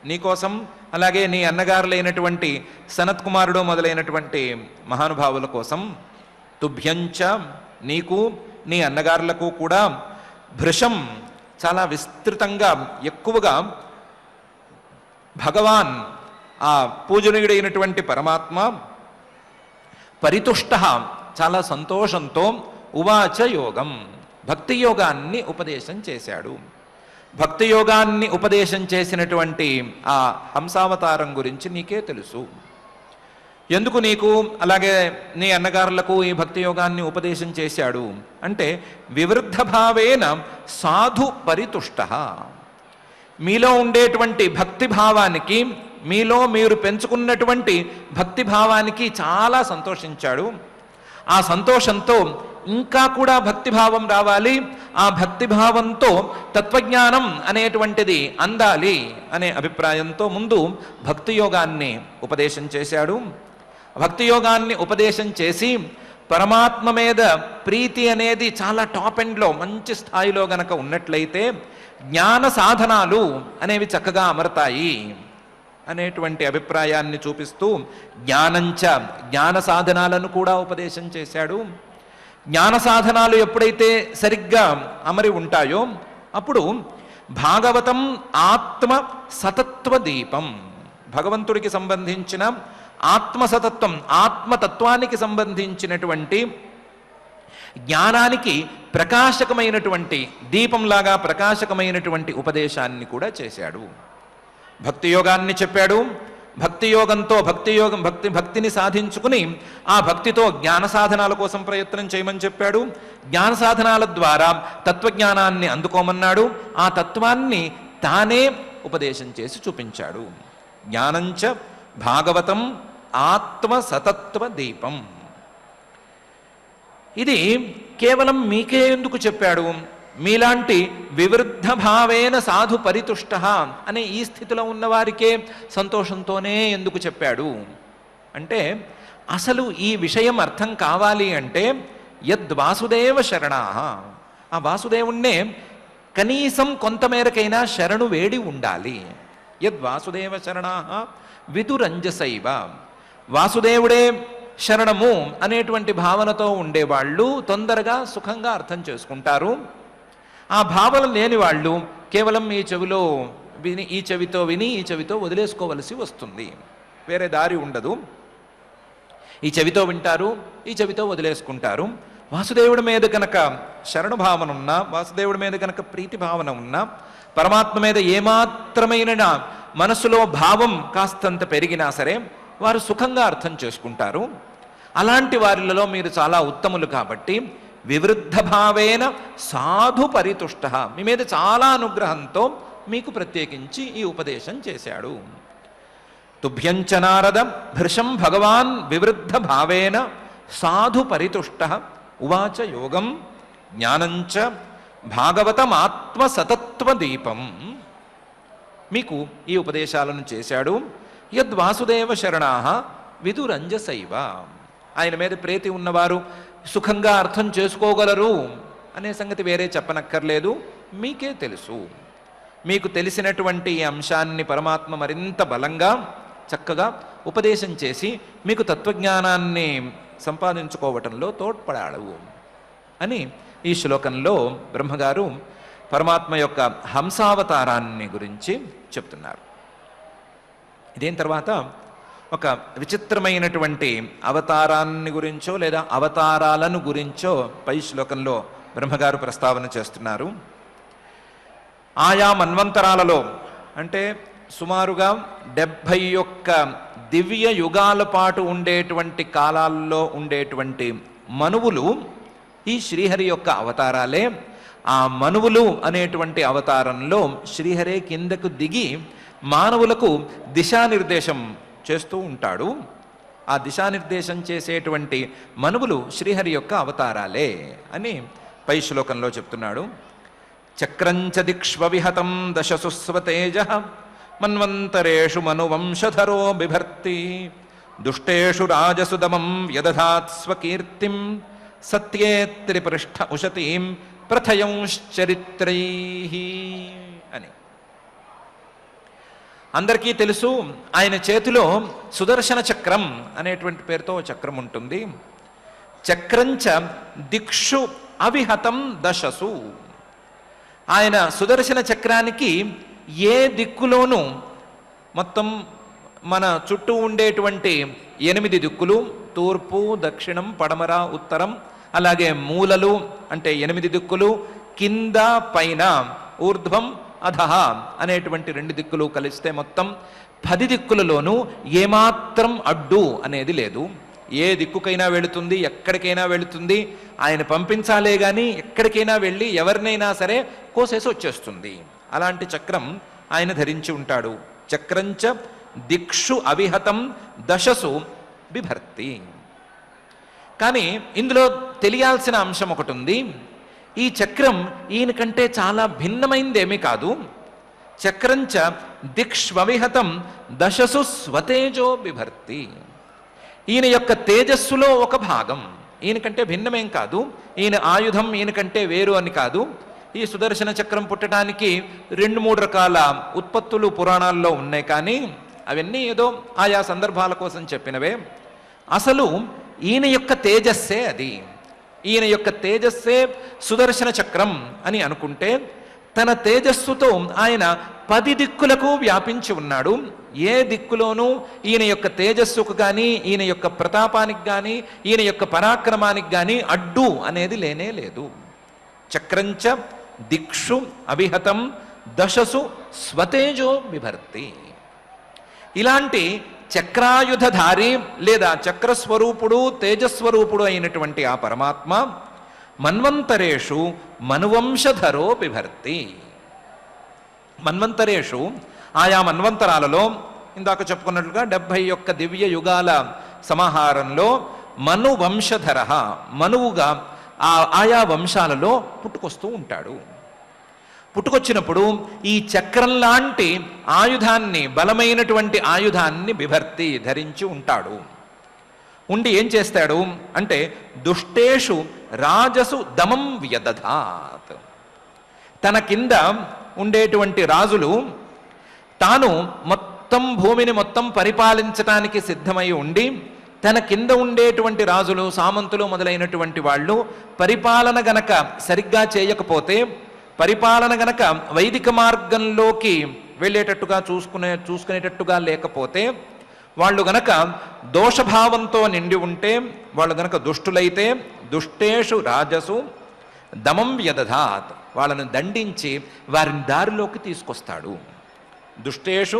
నీకోసం, అలాగే నీ అన్నగారులైనటువంటి సనత్ కుమారుడు మొదలైనటువంటి మహానుభావుల కోసం. తుభ్యంచ, నీకు నీ అన్నగారులకు కూడా, భృశం చాలా విస్తృతంగా ఎక్కువగా, భగవాన్ ఆ పూజనీయుడైనటువంటి పరమాత్మ, పరితుష్ట చాలా సంతోషంతో, ఉవాచ యోగం భక్తి యోగాన్ని ఉపదేశం చేశాడు. భక్తి యోగాన్ని ఉపదేశం చేసినటువంటి ఆ హంసావతారం గురించి నీకే తెలుసు. ఎందుకు నీకు అలాగే నీ అన్నగారులకు ఈ భక్తి యోగాన్ని ఉపదేశం చేశాడు అంటే, వివృద్ధ భావేన సాధు పరితుష్ట, మీలో ఉండేటువంటి భక్తి భావానికి, మీలో మీరు పెంచుకున్నటువంటి భక్తి భావానికి చాలా సంతోషించాడు. ఆ సంతోషంతో ఇంకా కూడా భక్తిభావం రావాలి, ఆ భక్తిభావంతో తత్వజ్ఞానం అనేటువంటిది అందాలి అనే అభిప్రాయంతో ముందు భక్తి యోగాన్ని ఉపదేశం చేశాడు. భక్తి యోగాన్ని ఉపదేశం చేసి పరమాత్మ మీద ప్రీతి అనేది చాలా టాప్ ఎండ్లో మంచి స్థాయిలో గనక ఉన్నట్లయితే జ్ఞాన సాధనాలు అనేవి చక్కగా అమరతాయి అనేటువంటి అభిప్రాయాన్ని చూపిస్తూ జ్ఞానంచ, జ్ఞాన సాధనాలను కూడా ఉపదేశం చేశాడు. జ్ఞాన సాధనాలు ఎప్పుడైతే సరిగ్గా అమరి ఉంటాయో అప్పుడు భాగవతం ఆత్మ సతత్వ దీపం, భగవంతుడికి సంబంధించిన ఆత్మసతత్వం, ఆత్మతత్వానికి సంబంధించినటువంటి జ్ఞానానికి ప్రకాశకమైనటువంటి దీపంలాగా ప్రకాశకమైనటువంటి ఉపదేశాన్ని కూడా చేశాడు. భక్తి యోగాన్ని చెప్పాడు. భక్తి యోగంతో భక్తిని సాధించుకుని ఆ భక్తితో జ్ఞాన సాధనాల కోసం ప్రయత్నం చేయమని చెప్పాడు. జ్ఞాన సాధనాల ద్వారా తత్వజ్ఞానాన్ని అందుకోమన్నాడు. ఆ తత్వాన్ని తానే ఉపదేశం చేసి చూపించాడు. జ్ఞానంచ భాగవతం ఆత్మ సతత్వ దీపం. ఇది కేవలం మీకే ఎందుకు చెప్పాడు? మీలాంటి వివృద్ధ భావేన సాధు పరితుష్ట అనే ఈ స్థితిలో ఉన్నవారికే సంతోషంతోనే ఎందుకు చెప్పాడు అంటే, అసలు ఈ విషయం అర్థం కావాలి అంటే యద్వాసుదేవ శరణా, ఆ వాసుదేవుణ్ణే కనీసం కొంతమేరకైనా శరణు వేడి ఉండాలి. యద్వాసుదేవ శరణా విదురంజసైవ, వాసుదేవుడే శరణము అనేటువంటి భావనతో ఉండేవాళ్ళు తొందరగా సుఖంగా అర్థం చేసుకుంటారు. ఆ భావన లేని వాళ్ళు కేవలం ఈ చెవిలో విని, ఈ చెవితో విని ఈ చెవితో వదిలేసుకోవలసి వస్తుంది. వేరే దారి ఉండదు. ఈ చెవితో వింటారు, ఈ చెవితో వదిలేసుకుంటారు. వాసుదేవుడి మీద కనుక శరణు భావన ఉన్నా, వాసుదేవుడి మీద కనుక ప్రీతి భావన ఉన్నా, పరమాత్మ మీద ఏమాత్రమైన మనసులో భావం కాస్తంత పెరిగినా సరే వారు సుఖంగా అర్థం చేసుకుంటారు. అలాంటి వారిలో మీరు చాలా ఉత్తములు కాబట్టి వివృద్ధ భావేన సాధు పరితుష్ట, మీ మీద చాలా అనుగ్రహంతో మీకు ప్రత్యేకించి ఈ ఉపదేశం చేశాడు. తుభ్యంచ నారద భృశం భగవాన్ వివృద్ధ భావేన సాధు పరితుష్ట ఉవాచ యోగం జ్ఞానంచ భాగవతమాత్మ సతత్వ దీపం. మీకు ఈ ఉపదేశాలను చేశాడు. యద్వాసుదేవ శరణా విదురంజసైవ. ఆయన మీద ప్రీతి ఉన్నవారు సుఖంగా అర్థం చేసుకోగలరు అనే సంగతి వేరే చెప్పనక్కర్లేదు, మీకే తెలుసు. మీకు తెలిసినటువంటి ఈ అంశాన్ని పరమాత్మ మరింత బలంగా చక్కగా ఉపదేశం చేసి మీకు తత్వజ్ఞానాన్ని సంపాదించుకోవటంలో తోడ్పడాడు అని ఈ శ్లోకంలో బ్రహ్మగారు పరమాత్మ యొక్క హంసావతారాన్ని గురించి చెప్తున్నారు. ఇదేం తర్వాత ఒక విచిత్రమైనటువంటి అవతారాన్ని గురించో లేదా అవతారాలను గురించో పై శ్లోకంలో బ్రహ్మగారు ప్రస్తావన చేస్తున్నారు. ఆయా మన్వంతరాలలో అంటే సుమారుగా 71 దివ్య యుగాల పాటు ఉండేటువంటి కాలాల్లో ఉండేటువంటి మనువులు ఈ శ్రీహరి యొక్క అవతారాలే. ఆ మనువులు అనేటువంటి అవతారంలో శ్రీహరే కిందకు దిగి మానవులకు దిశానిర్దేశం చేస్తూ ఉంటాడు. ఆ దిశానిర్దేశం చేసేటువంటి మనువులు శ్రీహరి యొక్క అవతారాలే అని పై శ్లోకంలో చెప్తున్నాడు. చక్రంచ దిక్ష్వ విహతం దశసుస్వతేజ మన్వంతరేషు మనువంశధరో బిభర్తి దుష్టేషు రాజసుదమం వ్యదధాత్ స్వకీర్తిం సత్యే త్రిపృష్ఠ ఉషతీం ప్రథయంశ్చరిత్రైః అని. అందరికీ తెలుసు ఆయన చేతిలో సుదర్శన చక్రం అనేటువంటి పేరుతో చక్రం ఉంటుంది. చక్రంచ దిక్షు అవిహతం దశసు. ఆయన సుదర్శన చక్రానికి ఏ దిక్కులోనూ మొత్తం మన చుట్టూ ఉండేటువంటి 8 దిక్కులు, తూర్పు, దక్షిణం, పడమర, ఉత్తరం, అలాగే మూలలు అంటే 8 దిక్కులు, కింద పైన, ఊర్ధ్వం అధహ అనేటువంటి 2 దిక్కులు కలిస్తే మొత్తం 10 దిక్కులలోనూ ఏమాత్రం అడ్డు అనేది లేదు. ఏ దిక్కుకైనా వెళుతుంది, ఎక్కడికైనా వెళుతుంది. ఆయన పంపించాలే కానీ ఎక్కడికైనా వెళ్ళి ఎవరినైనా సరే కోసేసి వచ్చేస్తుంది. అలాంటి చక్రం ఆయన ధరించి ఉంటాడు. చక్రంచ దిక్షు అవిహతం దశసు బిభర్తి. కానీ ఇందులో తెలియాల్సిన అంశం ఒకటి ఉంది. ఈ చక్రం ఈయన కంటే చాలా భిన్నమైందేమీ కాదు. చక్రంచ దిక్ష్వవిహతం దశసు స్వతేజో బిభర్తి. ఈయన యొక్క తేజస్సులో ఒక భాగం. ఈయన కంటే భిన్నమేం కాదు. ఈయన ఆయుధం ఈయన కంటే వేరు అని కాదు. ఈ సుదర్శన చక్రం పుట్టడానికి 2-3 రకాల ఉత్పత్తులు పురాణాల్లో ఉన్నాయి, కానీ అవన్నీ ఏదో ఆయా సందర్భాల కోసం చెప్పినవే. అసలు ఈయన యొక్క తేజస్సే అది. ఈయన యొక్క తేజస్సే సుదర్శన చక్రం అని అనుకుంటే తన తేజస్సుతో ఆయన 10 దిక్కులకు వ్యాపించి ఉన్నాడు. ఏ దిక్కులోనూ ఈయన యొక్క తేజస్సుకు కానీ ఈయన యొక్క ప్రతాపానికి కానీ ఈయన యొక్క పరాక్రమానికి కానీ అడ్డు అనేది లేనే లేదు. చక్రంచ దిక్షు అవిహతం దశసు స్వతేజో బిభర్తి. ఇలాంటి చక్రాయుధధారి లేదా చక్రస్వరూపుడు తేజస్వరూపుడు అయినటువంటి ఆ పరమాత్మ మన్వంతరేషు మనువంశధరో బిభర్తి. మన్వంతరేషు ఆయా మన్వంతరాలలో ఇందాక చెప్పుకున్నట్లుగా 71 దివ్య యుగాల సమాహారంలో మనువంశధర మనువుగా ఆయా వంశాలలో పుట్టుకొస్తూ ఉంటాడు. పుట్టుకొచ్చినప్పుడు ఈ చక్రం లాంటి ఆయుధాన్ని, బలమైనటువంటి ఆయుధాన్ని బిభర్తి ధరించి ఉంటాడు. ఉండి ఏం చేస్తాడు అంటే దుష్టేషు రాజసు దమం వ్యదధాత్. తన కింద ఉండేటువంటి రాజులు తాను మొత్తం భూమిని మొత్తం పరిపాలించటానికి సిద్ధమై ఉండి తన కింద ఉండేటువంటి రాజులు, సామంతులు మొదలైనటువంటి వాళ్ళు పరిపాలన గనక సరిగ్గా చేయకపోతే, పరిపాలన గనక వైదిక మార్గంలోకి వెళ్ళేటట్టుగా చూసుకునేటట్టుగా లేకపోతే, వాళ్ళు గనక దోషభావంతో నిండి ఉంటే, వాళ్ళు గనక దుష్టులైతే దుష్టేషు రాజసు దమం వ్యదధాత్. వాళ్ళను దండించి వారిని దారిలోకి తీసుకొస్తాడు. దుష్టేషు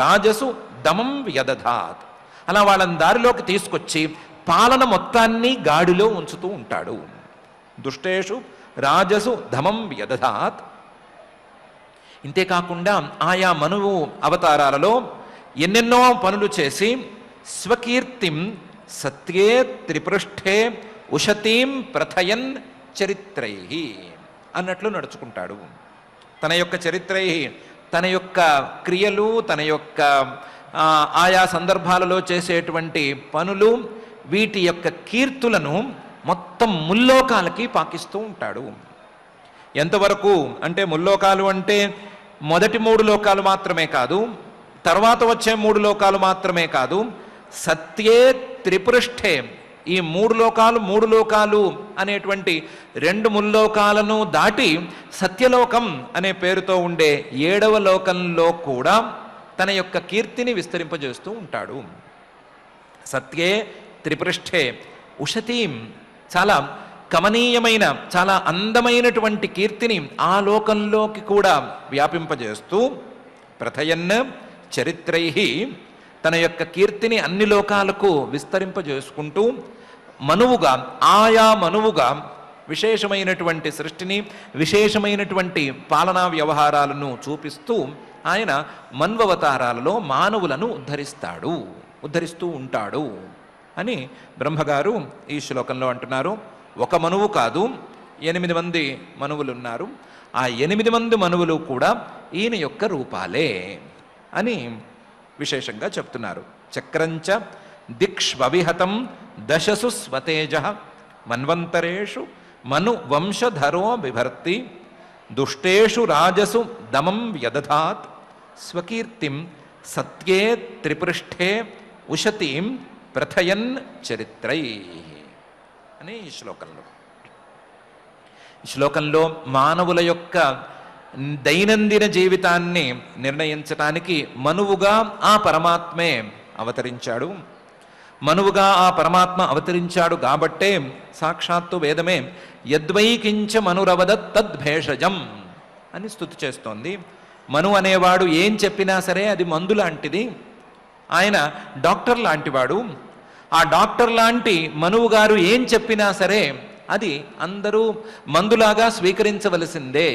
రాజసు దమం వ్యదధాత్. అలా వాళ్ళని దారిలోకి తీసుకొచ్చి పాలన మొత్తాన్ని గాడిలో ఉంచుతూ ఉంటాడు. దుష్టేషు రాజసు ధమం వ్యదధాత్. ఇంతేకాకుండా ఆయా మనువు అవతారాలలో ఎన్నెన్నో పనులు చేసి స్వకీర్తిం సత్యే త్రిపృష్ఠే ఉషతీం ప్రథయన్ చరిత్రై అన్నట్లు నడుచుకుంటాడు. తన యొక్క చరిత్రై, తన యొక్క క్రియలు, తన యొక్క ఆయా సందర్భాలలో చేసేటువంటి పనులు వీటి యొక్క కీర్తులను మొత్తం ముల్లోకాలకి పాకిస్తూ ఉంటాడు. ఎంతవరకు అంటే ముల్లోకాలు అంటే మొదటి 3 లోకాలు మాత్రమే కాదు, తర్వాత వచ్చే 3 లోకాలు మాత్రమే కాదు, సత్యే త్రిపృష్ఠే ఈ 3 లోకాలు అనేటువంటి 2 ముల్లోకాలను దాటి సత్యలోకం అనే పేరుతో ఉండే 7వ లోకంలో కూడా తన యొక్క కీర్తిని విస్తరింపజేస్తూ ఉంటాడు. సత్యే త్రిపృష్ఠే ఉషతీం చాలా కమనీయమైన చాలా అందమైనటువంటి కీర్తిని ఆ లోకంలోకి కూడా వ్యాపింపజేస్తూ ప్రథయన్ చరిత్రై తన యొక్క కీర్తిని అన్ని లోకాలకు విస్తరింపజేసుకుంటూ ఆయా మనువుగా విశేషమైనటువంటి సృష్టిని విశేషమైనటువంటి పాలనా వ్యవహారాలను చూపిస్తూ ఆయన మన్వవతారాలలో మానవులను ఉద్ధరిస్తూ ఉంటాడు అని బ్రహ్మగారు ఈ శ్లోకంలో అంటున్నారు. ఒక మనువు కాదు, 8 మంది మనువులు ఉన్నారు. ఆ 8 మంది మనువులు కూడా ఈయన యొక్క రూపాలే అని విశేషంగా చెప్తున్నారు. చక్రంచ దిక్ష్వవిహతం దశసు స్వతేజ మన్వంతరేషు మను వంశధరో బిభర్తి దుష్టేషు రాజసు దమం వ్యదధాత్ స్వకీర్తిం సత్యే త్రిపృష్ఠే ఉషతీం ప్రథయన్ చరిత్రై అని ఈ శ్లోకంలో మానవుల యొక్క దైనందిన జీవితాన్ని నిర్ణయించటానికి మనువుగా ఆ పరమాత్మే అవతరించాడు. మనువుగా ఆ పరమాత్మ అవతరించాడు కాబట్టే సాక్షాత్తు వేదమే యద్వైకించ మనురవదత్ తద్భేషజం అని స్తుతి చేస్తోంది. మను అనేవాడు ఏం చెప్పినా సరే అది మందు లాంటిది. ఆయన డాక్టర్ లాంటివాడు. ఆ డాక్టర్ లాంటి మనువు గారు ఏం చెప్పినా సరే అది అందరూ మందులాగా స్వీకరించవలసిందే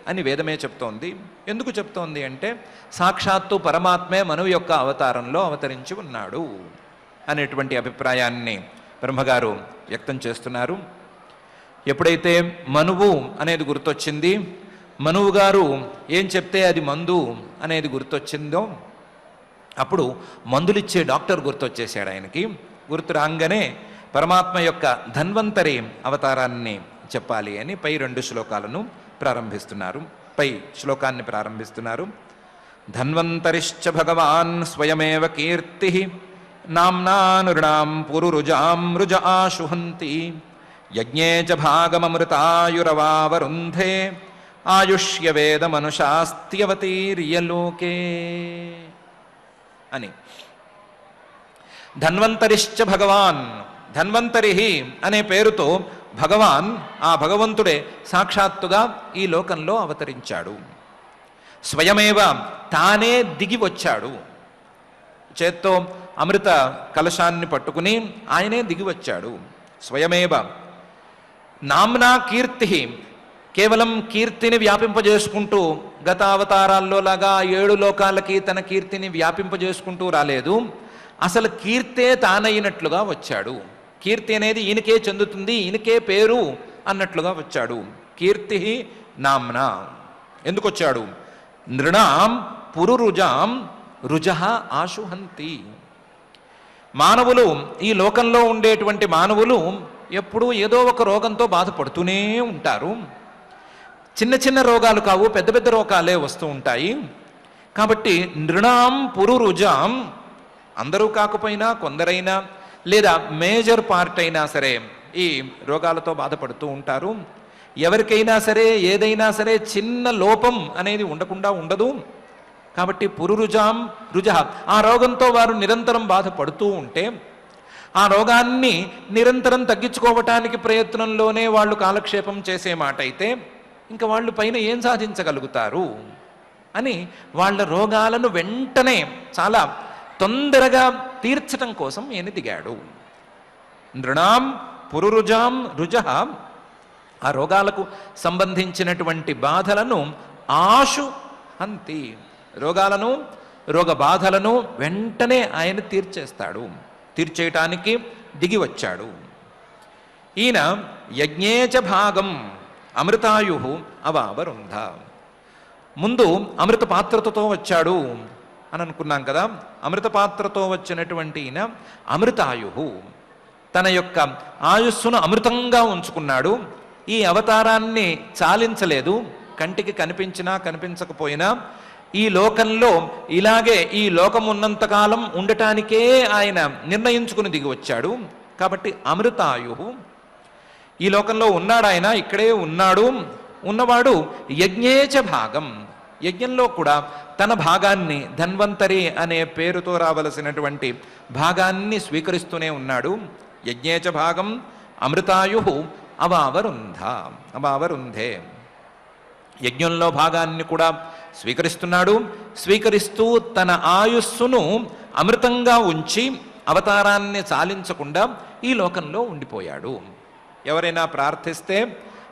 అని వేదమే చెప్తోంది. ఎందుకు చెప్తోంది అంటే సాక్షాత్తు పరమాత్మే మనువు యొక్క అవతారంలో అవతరించి ఉన్నాడు అనేటువంటి అభిప్రాయాన్ని బ్రహ్మగారు వ్యక్తం చేస్తున్నారు. ఎప్పుడైతే మనువు అనేది గుర్తొచ్చింది, మనువు గారు ఏం చెప్తే అది మందు అనేది గుర్తొచ్చిందో అప్పుడు మందులిచ్చే డాక్టర్ గుర్తొచ్చేసాడు ఆయనకి. గుర్తు రాగానే పరమాత్మ యొక్క ధన్వంతరి అవతారాన్ని చెప్పాలి అని పై 2 శ్లోకాలను ప్రారంభిస్తున్నారు. పై శ్లోకాన్ని ప్రారంభిస్తున్నారు. ధన్వంతరిశ్చ భగవాన్ స్వయమేవ కీర్తి నామ్నా నృణాం పురురుజాం రుజ ఆశుహంతి యజ్ఞే చ భాగమమృతాయురవావరుంధే ఆయుష్య వేదమనుశాస్త్యవతీర్యలోకే అని. ధన్వంతరిశ్చ భగవాన్, ధన్వంతరి అనే పేరుతో భగవాన్, ఆ భగవంతుడే సాక్షాత్తుగా ఈ లోకంలో అవతరించాడు. స్వయమేవ తానే దిగి వచ్చాడు. చేత్తో అమృత కలశాన్ని పట్టుకుని ఆయనే దిగి వచ్చాడు. స్వయమేవ నామ్నా కీర్తి, కేవలం కీర్తిని వ్యాపింపజేసుకుంటూ గత అవతారాల్లో లాగా 7 లోకాలకి తన కీర్తిని వ్యాపింపజేసుకుంటూ రాలేదు. అసలు కీర్తే తానైనట్లుగా వచ్చాడు. కీర్తి అనేది ఈయనకే చెందుతుంది, ఈయనకే పేరు అన్నట్లుగా వచ్చాడు. కీర్తి నామ్నా ఎందుకు వచ్చాడు? నృణాం పురురుజాం రుజః ఆశుహంతి. మానవులు, ఈ లోకంలో ఉండేటువంటి మానవులు ఎప్పుడూ ఏదో ఒక రోగంతో బాధపడుతూనే ఉంటారు. చిన్న చిన్న రోగాలు కావు, పెద్ద పెద్ద రోగాలే వస్తూ ఉంటాయి. కాబట్టి నృణాం పురురుజాం, అందరూ కాకపోయినా కొందరైనా లేదా మేజర్ పార్ట్ అయినా సరే ఈ రోగాలతో బాధపడుతూ ఉంటారు. ఎవరికైనా సరే ఏదైనా సరే చిన్న లోపం అనేది ఉండకుండా ఉండదు. కాబట్టి పురురుజాం రుజ, ఆ రోగంతో వారు నిరంతరం బాధపడుతూ ఉంటే ఆ రోగాన్ని నిరంతరం తగ్గించుకోవటానికి ప్రయత్నంలోనే వాళ్ళు కాలక్షేపం చేసే మాట అయితే ఇంకా వాళ్ళు పైన ఏం సాధించగలుగుతారు అని వాళ్ళ రోగాలను వెంటనే చాలా తొందరగా తీర్చటం కోసం ఈయన దిగాడు. నృణాం పురురుజాం రుజ, ఆ రోగాలకు సంబంధించినటువంటి బాధలను ఆశు హంతి, రోగాలను రోగ బాధలను వెంటనే ఆయన తీర్చేస్తాడు. తీర్చేయటానికి దిగి వచ్చాడు. ఈయన యజ్ఞేచ భాగం అమృతాయు అవావరుంధ, ముందు అమృత పాత్రతో వచ్చాడు. అని అనుకున్నాం కదా. అమృత పాత్రతో వచ్చినటువంటి ఈయన అమృతాయు, తన యొక్క ఆయుస్సును అమృతంగా ఉంచుకున్నాడు. ఈ అవతారాన్ని చాలించలేదు. కంటికి కనిపించినా కనిపించకపోయినా ఈ లోకంలో ఇలాగే ఈ లోకం ఉన్నంతకాలం ఉండటానికే ఆయన నిర్ణయించుకుని దిగి వచ్చాడు. కాబట్టి అమృతాయు, ఈ లోకంలో ఉన్నాడు ఆయన, ఇక్కడే ఉన్నాడు. ఉన్నవాడు యజ్ఞేచ భాగం, యజ్ఞంలో కూడా తన భాగాన్ని, ధన్వంతరి అనే పేరుతో రావలసినటువంటి భాగాన్ని స్వీకరిస్తూనే ఉన్నాడు. యజ్ఞేచ భాగం అమృతాయు అవావరుంధే, యజ్ఞంలో భాగాన్ని కూడా స్వీకరిస్తున్నాడు. స్వీకరిస్తూ తన ఆయుస్సును అమృతంగా ఉంచి అవతారాన్ని చాలించకుండా ఈ లోకంలో ఉండిపోయాడు. ఎవరైనా ప్రార్థిస్తే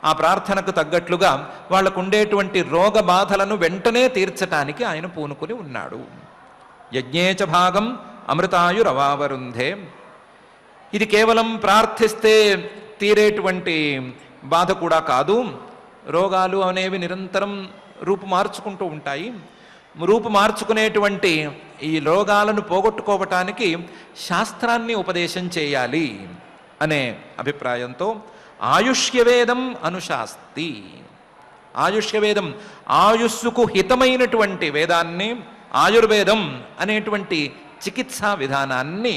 ఆ ప్రార్థనకు తగ్గట్లుగా వాళ్లకు ఉండేటువంటి రోగ బాధలను వెంటనే తీర్చటానికి ఆయన పూనుకుని ఉన్నాడు. యజ్ఞేచ భాగం అమృతాయురవావరుంధే. ఇది కేవలం ప్రార్థిస్తే తీరేటువంటి బాధ కూడా కాదు. రోగాలు అనేవి నిరంతరం రూపు మార్చుకుంటూ ఉంటాయి. రూపు మార్చుకునేటువంటి ఈ రోగాలను పోగొట్టుకోవటానికి శాస్త్రాన్ని ఉపదేశం చేయాలి అనే అభిప్రాయంతో ఆయుష్యవేదం అనుశాస్తి, ఆయుష్యవేదం ఆయుస్సుకు హితమైనటువంటి వేదాన్ని, ఆయుర్వేదం అనేటువంటి చికిత్సా విధానాన్ని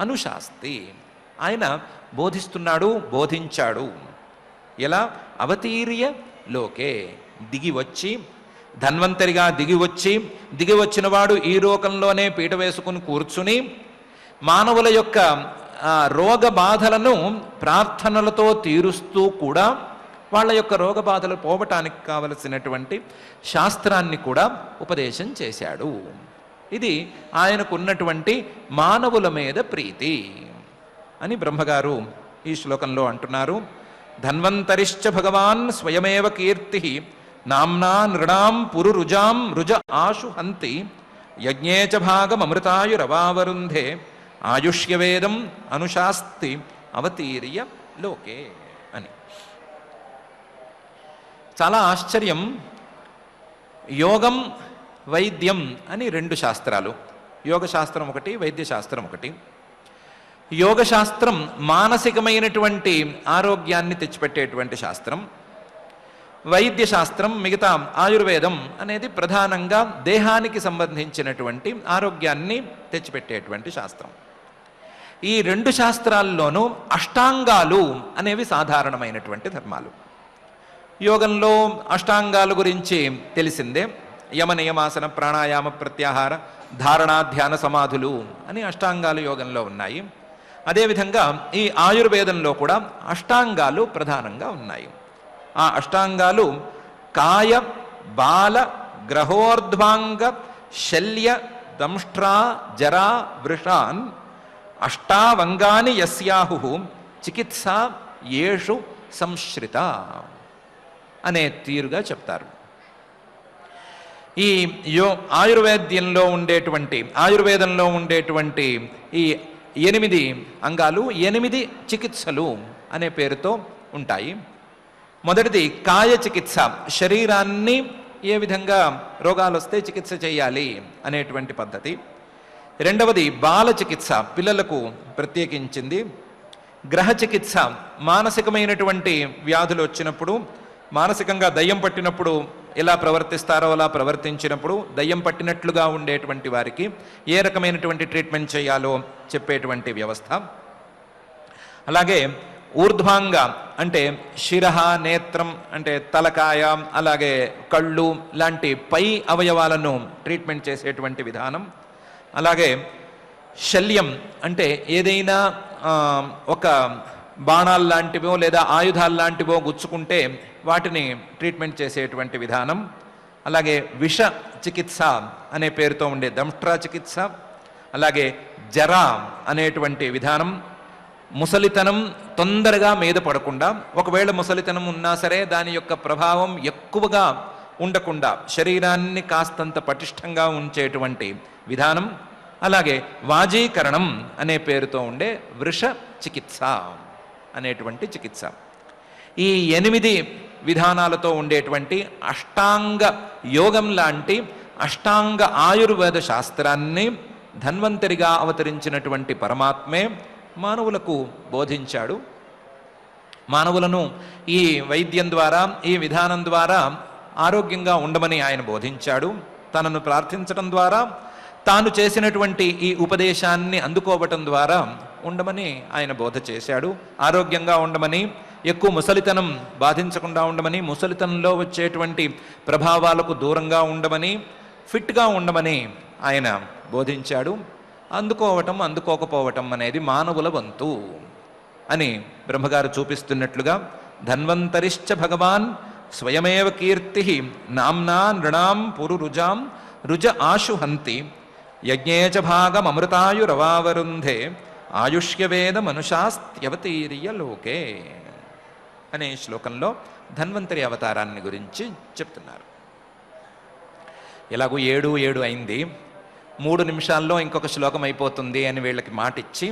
అనుశాస్తి ఆయన బోధిస్తున్నాడు, బోధించాడు. ఎలా? అవతీర్య లోకే, దిగి వచ్చి, ధన్వంతరిగా దిగి వచ్చిన వాడు ఈ లోకంలోనే పీట వేసుకుని కూర్చుని మానవుల యొక్క రోగ బాధలను ప్రార్థనలతో తీరుస్తూ కూడా వాళ్ళ యొక్క రోగ బాధలు పోవటానికి కావలసినటువంటి శాస్త్రాన్ని కూడా ఉపదేశం చేశాడు. ఇది ఆయనకున్నటువంటి మానవుల మీద ప్రీతి అని బ్రహ్మగారు ఈ శ్లోకంలో అంటున్నారు. ధన్వంతరిశ్చ భగవాన్ స్వయమేవ కీర్తి నామ్నా నృణాం పురురుజాం రుజ ఆశు హంతి యజ్ఞేచ భాగమృతాయురవావరుంధే ఆయుష్యవేదం అనుశాస్తి అవతీర్య లోకే అని. చాలా ఆశ్చర్యం. యోగం, వైద్యం అని రెండు శాస్త్రాలు, యోగశాస్త్రం ఒకటి, వైద్యశాస్త్రం ఒకటి. యోగశాస్త్రం మానసికమైనటువంటి ఆరోగ్యాన్ని తెచ్చిపెట్టేటువంటి శాస్త్రం. వైద్యశాస్త్రం, మిగతా ఆయుర్వేదం అనేది ప్రధానంగా దేహానికి సంబంధించినటువంటి ఆరోగ్యాన్ని తెచ్చిపెట్టేటువంటి శాస్త్రం. ఈ రెండు శాస్త్రాల్లోనూ అష్టాంగాలు అనేవి సాధారణమైనటువంటి ధర్మాలు. యోగంలో అష్టాంగాల గురించి తెలిసిందే. యమ, నియమాసన, ప్రాణాయామ, ప్రత్యాహార, ధారణ, ధ్యాన, సమాధులు అని అష్టాంగాలు యోగంలో ఉన్నాయి. అదేవిధంగా ఈ ఆయుర్వేదంలో కూడా అష్టాంగాలు ప్రధానంగా ఉన్నాయి. ఆ అష్టాంగాలు కాయ, బాల, గ్రహోర్ధ్వాంగ, శల్య, దంష్ట్రా, జరా, వృషాన్ అష్టావంగాని యస్యాహు చికిత్సా యేషు సంశ్రిత అనే తీరుగా చెప్తారు. ఈ ఆయుర్వేదంలో ఉండేటువంటి ఈ 8 అంగాలు 8 చికిత్సలు అనే పేరుతో ఉంటాయి. మొదటిది కాయ చికిత్స, శరీరాన్ని ఏ విధంగా రోగాలు వస్తే చికిత్స చేయాలి అనేటువంటి పద్ధతి. రెండవది బాల చికిత్స, పిల్లలకు ప్రత్యేకించింది. గ్రహ చికిత్స, మానసికమైనటువంటి వ్యాధులు వచ్చినప్పుడు, మానసికంగా దయ్యం పట్టినప్పుడు ఎలా ప్రవర్తిస్తారో అలా ప్రవర్తించినప్పుడు దయ్యం పట్టినట్లుగా ఉండేటువంటి వారికి ఏ రకమైనటువంటి ట్రీట్మెంట్ చేయాలో చెప్పేటువంటి వ్యవస్థ. అలాగే ఊర్ధ్వాంగ అంటే శిరహ, నేత్రం అంటే తలకాయ, అలాగే కళ్ళు లాంటి పై అవయవాలను ట్రీట్మెంట్ చేసేటువంటి విధానం. అలాగే శల్యం అంటే ఏదైనా ఒక బాణాలు లాంటివో లేదా ఆయుధాలు లాంటివో గుచ్చుకుంటే వాటిని ట్రీట్మెంట్ చేసేటువంటి విధానం. అలాగే విష చికిత్స అనే పేరుతో ఉండే దంష్ట్రా చికిత్స. అలాగే జరా అనేటువంటి విధానం. ముసలితనం తొందరగా మీద పడకుండా, ఒకవేళ ముసలితనం ఉన్నా సరే దాని యొక్క ప్రభావం ఎక్కువగా ఉండకుండా శరీరాన్ని కాస్తంత పటిష్టంగా ఉంచేటువంటి విధానం. అలాగే వాజీకరణం అనే పేరుతో ఉండే వృష చికిత్స అనేటువంటి చికిత్స. ఈ 8 విధానాలతో ఉండేటువంటి అష్టాంగ యోగం లాంటి అష్టాంగ ఆయుర్వేద శాస్త్రాన్ని ధన్వంతరిగా అవతరించినటువంటి పరమాత్మే మానవులకు బోధించాడు. మానవులను ఈ వైద్యం ద్వారా, ఈ విధానం ద్వారా ఆరోగ్యంగా ఉండమని ఆయన బోధించాడు. తనను ప్రార్థించడం ద్వారా, తాను చేసినటువంటి ఈ ఉపదేశాన్ని అందుకోవటం ద్వారా ఉండమని ఆయన బోధ చేశాడు. ఆరోగ్యంగా ఉండమని, ఎక్కువ ముసలితనం బాధించకుండా ఉండమని, ముసలితనంలో వచ్చేటువంటి ప్రభావాలకు దూరంగా ఉండమని, ఫిట్గా ఉండమని ఆయన బోధించాడు. అందుకోకపోవటం అనేది మానవుల వంతు అని బ్రహ్మగారు చూపిస్తున్నట్లుగా ధన్వంతరిశ్చ భగవాన్ స్వయమేవ కీర్తి నామ్నా నృణాం పురురుజాం రుజ ఆశుహంతి యజ్ఞేచ భాగమృతాయురవావరుంధే ఆయుష్యవేద మనుషాస్త్యవతీర్య లోకే అనే శ్లోకంలో ధన్వంతరి అవతారాన్ని గురించి చెప్తున్నారు. ఎలాగూ 7 అయింది, 3 నిమిషాల్లో ఇంకొక శ్లోకం అయిపోతుంది అని వీళ్ళకి మాటిచ్చి,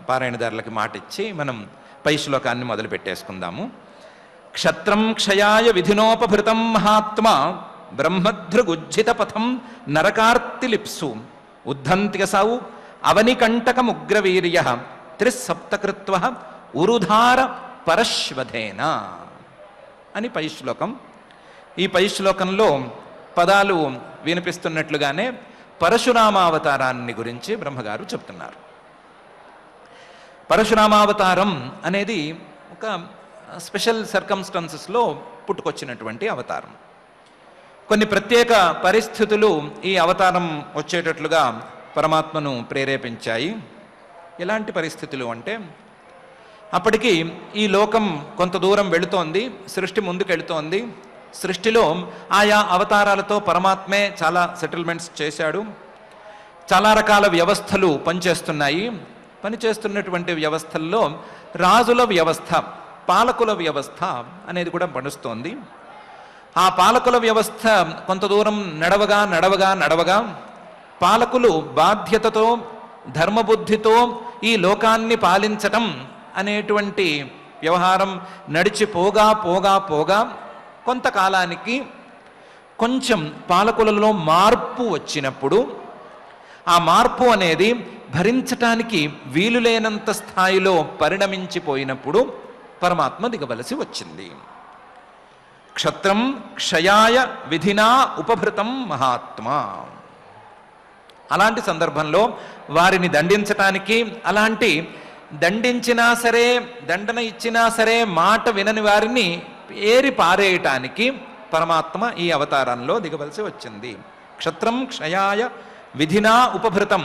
పారాయణదారులకి మాటిచ్చి మనం పై శ్లోకాన్ని మొదలు పెట్టేసుకుందాము. క్షత్రం క్షయాయ విధినోపభృతం మహాత్మా బ్రహ్మధృగుజ్జిత పథం నరకార్తిలిప్సు ఉద్ధంత్యసౌ అవనికంటకముగ్రవీర్య త్రిసప్తకృత్వ ఉరుధార పరశ్వధేన అని పై శ్లోకం. ఈ పై శ్లోకంలో పదాలు వినిపిస్తున్నట్లుగానే పరశురామావతారాన్ని గురించి బ్రహ్మగారు చెప్తున్నారు. పరశురామావతారం అనేది ఒక స్పెషల్ సర్కమ్స్టాన్సెస్లో పుట్టుకొచ్చినటువంటి అవతారం. కొన్ని ప్రత్యేక పరిస్థితులు ఈ అవతారం వచ్చేటట్లుగా పరమాత్మను ప్రేరేపించాయి. ఎలాంటి పరిస్థితులు అంటే, అప్పటికి ఈ లోకం కొంత దూరం వెళుతోంది, సృష్టి ముందుకెళుతోంది. సృష్టిలో ఆయా అవతారాలతో పరమాత్మే చాలా సెటిల్మెంట్స్ చేశాడు. చాలా రకాల వ్యవస్థలు పనిచేస్తున్నాయి. పనిచేస్తున్నటువంటి వ్యవస్థల్లో రాజుల వ్యవస్థ, పాలకుల వ్యవస్థ అనేది కూడా పడుస్తోంది. ఆ పాలకుల వ్యవస్థ కొంత దూరం నడవగా పాలకులు బాధ్యతతో, ధర్మబుద్ధితో ఈ లోకాన్ని పాలించటం అనేటువంటి వ్యవహారం నడిచిపోగా కొంతకాలానికి కొంచెం పాలకులలో మార్పు వచ్చినప్పుడు, ఆ మార్పు అనేది భరించటానికి వీలులేనంత స్థాయిలో పరిణమించిపోయినప్పుడు పరమాత్మ దిగవలసి వచ్చింది. క్షత్రం క్షయాయ విధినా ఉపభృతం మహాత్మా. అలాంటి సందర్భంలో వారిని దండించటానికి, అలాంటి దండించినా సరే, దండన ఇచ్చినా సరే మాట వినని వారిని ఏరి పారేయటానికి పరమాత్మ ఈ అవతారంలో దిగవలసి వచ్చింది. క్షత్రం క్షయాయ విధినా ఉపభృతం.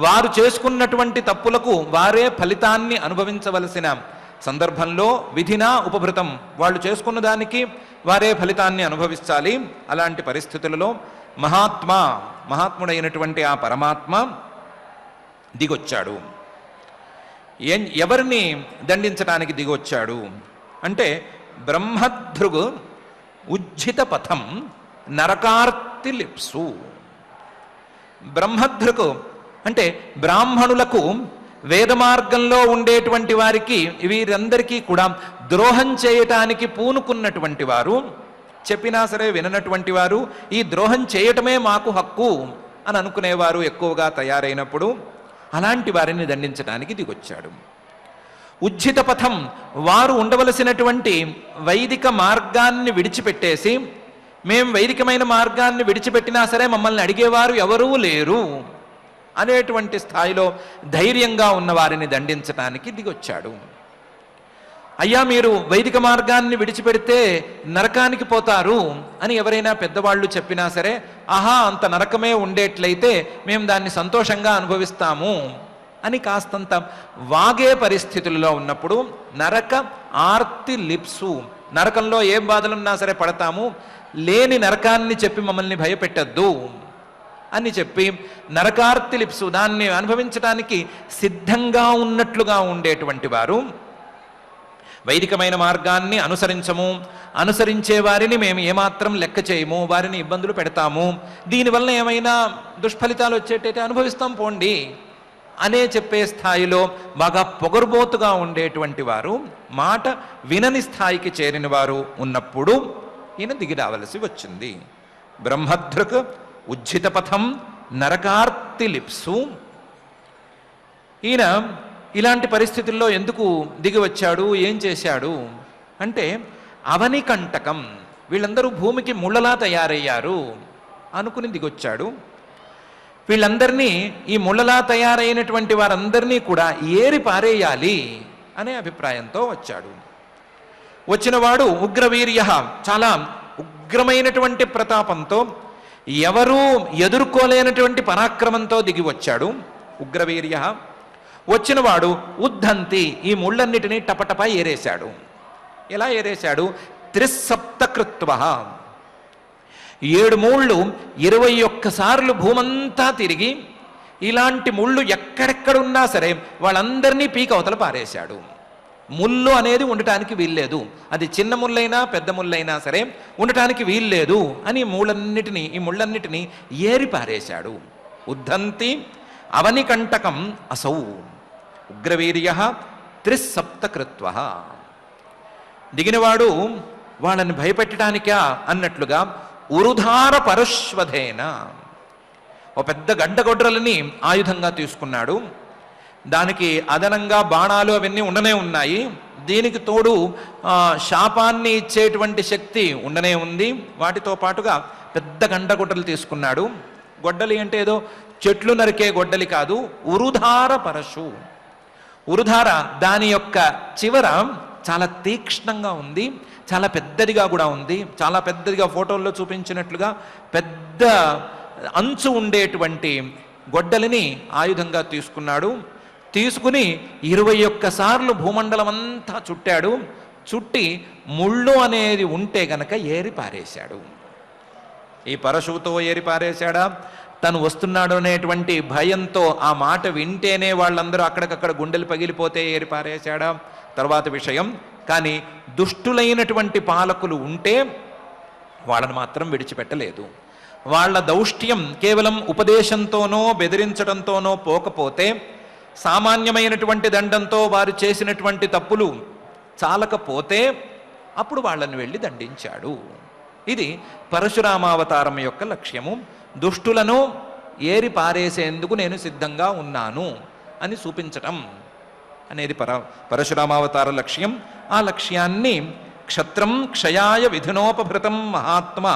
వారు చేసుకున్నటువంటి తప్పులకు వారే ఫలితాన్ని అనుభవించవలసిన సందర్భంలో విధినా ఉపభృతం, వాళ్ళు చేసుకున్న దానికి వారే ఫలితాన్ని అనుభవించాలి. అలాంటి పరిస్థితులలో మహాత్ముడైనటువంటి ఆ పరమాత్మ దిగొచ్చాడు. ఎవరిని దండించడానికి దిగొచ్చాడు అంటే, బ్రహ్మధృగు ఉజ్జిత పథం నరకార్తిలిప్సు. బ్రహ్మధృగు అంటే బ్రాహ్మణులకు, వేద మార్గంలో ఉండేటువంటి వారికి, వీరందరికీ కూడా ద్రోహం చేయటానికి పూనుకున్నటువంటి వారు, చెప్పినా సరే విననటువంటి వారు, ఈ ద్రోహం చేయటమే మాకు హక్కు అని అనుకునేవారు ఎక్కువగా తయారైనప్పుడు అలాంటి వారిని దండించడానికి దిగొచ్చాడు. ఉజ్జిత పథం, వారు ఉండవలసినటువంటి వైదిక మార్గాన్ని విడిచిపెట్టేసి, మేం వైదికమైన మార్గాన్ని విడిచిపెట్టినా సరే మమ్మల్ని అడిగేవారు ఎవరూ లేరు అనేటువంటి స్థాయిలో ధైర్యంగా ఉన్న వారిని దండించడానికి దిగొచ్చాడు. అయ్యా, మీరు వైదిక మార్గాన్ని విడిచిపెడితే నరకానికి పోతారు అని ఎవరైనా పెద్దవాళ్ళు చెప్పినా సరే, ఆహా అంత నరకమే ఉండేట్లయితే మేము దాన్ని సంతోషంగా అనుభవిస్తాము అని కాస్తంత వాగే పరిస్థితుల్లో ఉన్నప్పుడు నరక ఆర్తి లిప్సు, నరకంలో ఏం బాధలున్నా సరే పడతాము, లేని నరకాన్ని చెప్పి మమ్మల్ని భయపెట్టద్దు అని చెప్పి నరకార్తి లిప్సు, దాన్ని అనుభవించడానికి సిద్ధంగా ఉన్నట్లుగా ఉండేటువంటి వారు, వైదికమైన మార్గాన్ని అనుసరించే వారిని మేము ఏమాత్రం లెక్క చేయము, వారిని ఇబ్బందులు పెడతాము, దీనివల్ల ఏమైనా దుష్ఫలితాలు వచ్చేటైతే అనుభవిస్తాం పోండి అనే చెప్పే స్థాయిలో బాగా పొగరుబోతుగా ఉండేటువంటి వారు, మాట వినని స్థాయికి చేరిన వారు ఉన్నప్పుడు ఈయన దిగి రావలసి వచ్చింది. బ్రహ్మధృక్ ఉజ్జితపథం నరకార్తిలిప్సు. ఈయన ఇలాంటి పరిస్థితుల్లో ఎందుకు దిగి వచ్చాడు, ఏం చేశాడు అంటే అవనికంటకం, వీళ్ళందరూ భూమికి ముళ్ళలా తయారయ్యారు అనుకుని దిగొచ్చాడు. వీళ్ళందరినీ, ఈ ముళ్ళలా తయారైనటువంటి వారందరినీ కూడా ఏరి పారేయాలి అనే అభిప్రాయంతో వచ్చాడు. వచ్చినవాడు ఉగ్రవీర్య, చాలా ఉగ్రమైనటువంటి ప్రతాపంతో, ఎవరూ ఎదుర్కోలేనటువంటి పరాక్రమంతో దిగి వచ్చాడు ఉగ్రవీర్య. వచ్చినవాడు ఉద్ధంతి, ఈ ముళ్ళన్నిటినీ టపటపా ఏరేశాడు. ఎలా ఏరేశాడు? త్రిసప్తకృత్వ, 7 మూళ్ళు 21 సార్లు భూమంతా తిరిగి ఇలాంటి ముళ్ళు ఎక్కడెక్కడున్నా సరే వాళ్ళందరినీ పీక అవతల పారేశాడు. ముళ్ళు అనేది ఉండటానికి వీల్లేదు, అది చిన్న ముళ్ళైనా పెద్ద ముళ్ళైనా సరే ఉండటానికి వీల్లేదు అని ఈ ముళ్ళన్నిటినీ ఏరి పారేశాడు. ఉద్ధంతి అవనికంటకం అసౌ ఉగ్రవీర్య త్రిసప్తకృత్వ. దిగినవాడు వాళ్ళని భయపెట్టడానికా అన్నట్లుగా ఉరుధార పరశ్వధేన, ఓ పెద్ద గడ్డగొడ్రలని ఆయుధంగా తీసుకున్నాడు. దానికి అదనంగా బాణాలు అవన్నీ ఉండనే ఉన్నాయి. దీనికి తోడు శాపాన్ని ఇచ్చేటువంటి శక్తి ఉండనే ఉంది. వాటితో పాటుగా పెద్ద గండగొడ్డలు తీసుకున్నాడు. గొడ్డలి అంటే ఏదో చెట్లు నరికే గొడ్డలి కాదు, ఉరుధార పరశు. ఉరుధార దాని యొక్క చివర చాలా తీక్ష్ణంగా ఉంది, చాలా పెద్దదిగా కూడా ఉంది. చాలా పెద్దదిగా ఫోటోల్లో చూపించినట్లుగా పెద్ద అంచు ఉండేటువంటి గొడ్డలిని ఆయుధంగా తీసుకున్నాడు. తీసుకుని 21 సార్లు భూమండలం అంతా చుట్టాడు. చుట్టి ముళ్ళు అనేది ఉంటే గనక ఏరి పారేశాడు. ఈ పరశువుతో ఏరి పారేశాడా, తను వస్తున్నాడు అనేటువంటి భయంతో ఆ మాట వింటేనే వాళ్ళందరూ అక్కడికక్కడ గుండెలు పగిలిపోతే ఏరి పారేశాడా తర్వాత విషయం. కానీ దుష్టులైనటువంటి పాలకులు ఉంటే వాళ్ళని మాత్రం విడిచిపెట్టలేదు. వాళ్ళ దౌష్ట్యం కేవలం ఉపదేశంతోనో బెదిరించడంతోనో పోకపోతే, సామాన్యమైనటువంటి దండంతో వారు చేసినటువంటి తప్పులు చాలకపోతే అప్పుడు వాళ్ళని వెళ్ళి దండించాడు. ఇది పరశురామావతారం యొక్క లక్ష్యము. దుష్టులను ఏరి పారేసేందుకు నేను సిద్ధంగా ఉన్నాను అని చూపించటం అనేది పరశురామావతార లక్ష్యం. ఆ లక్ష్యాన్ని క్షత్రం క్షయాయ విధినోపభృతం మహాత్మ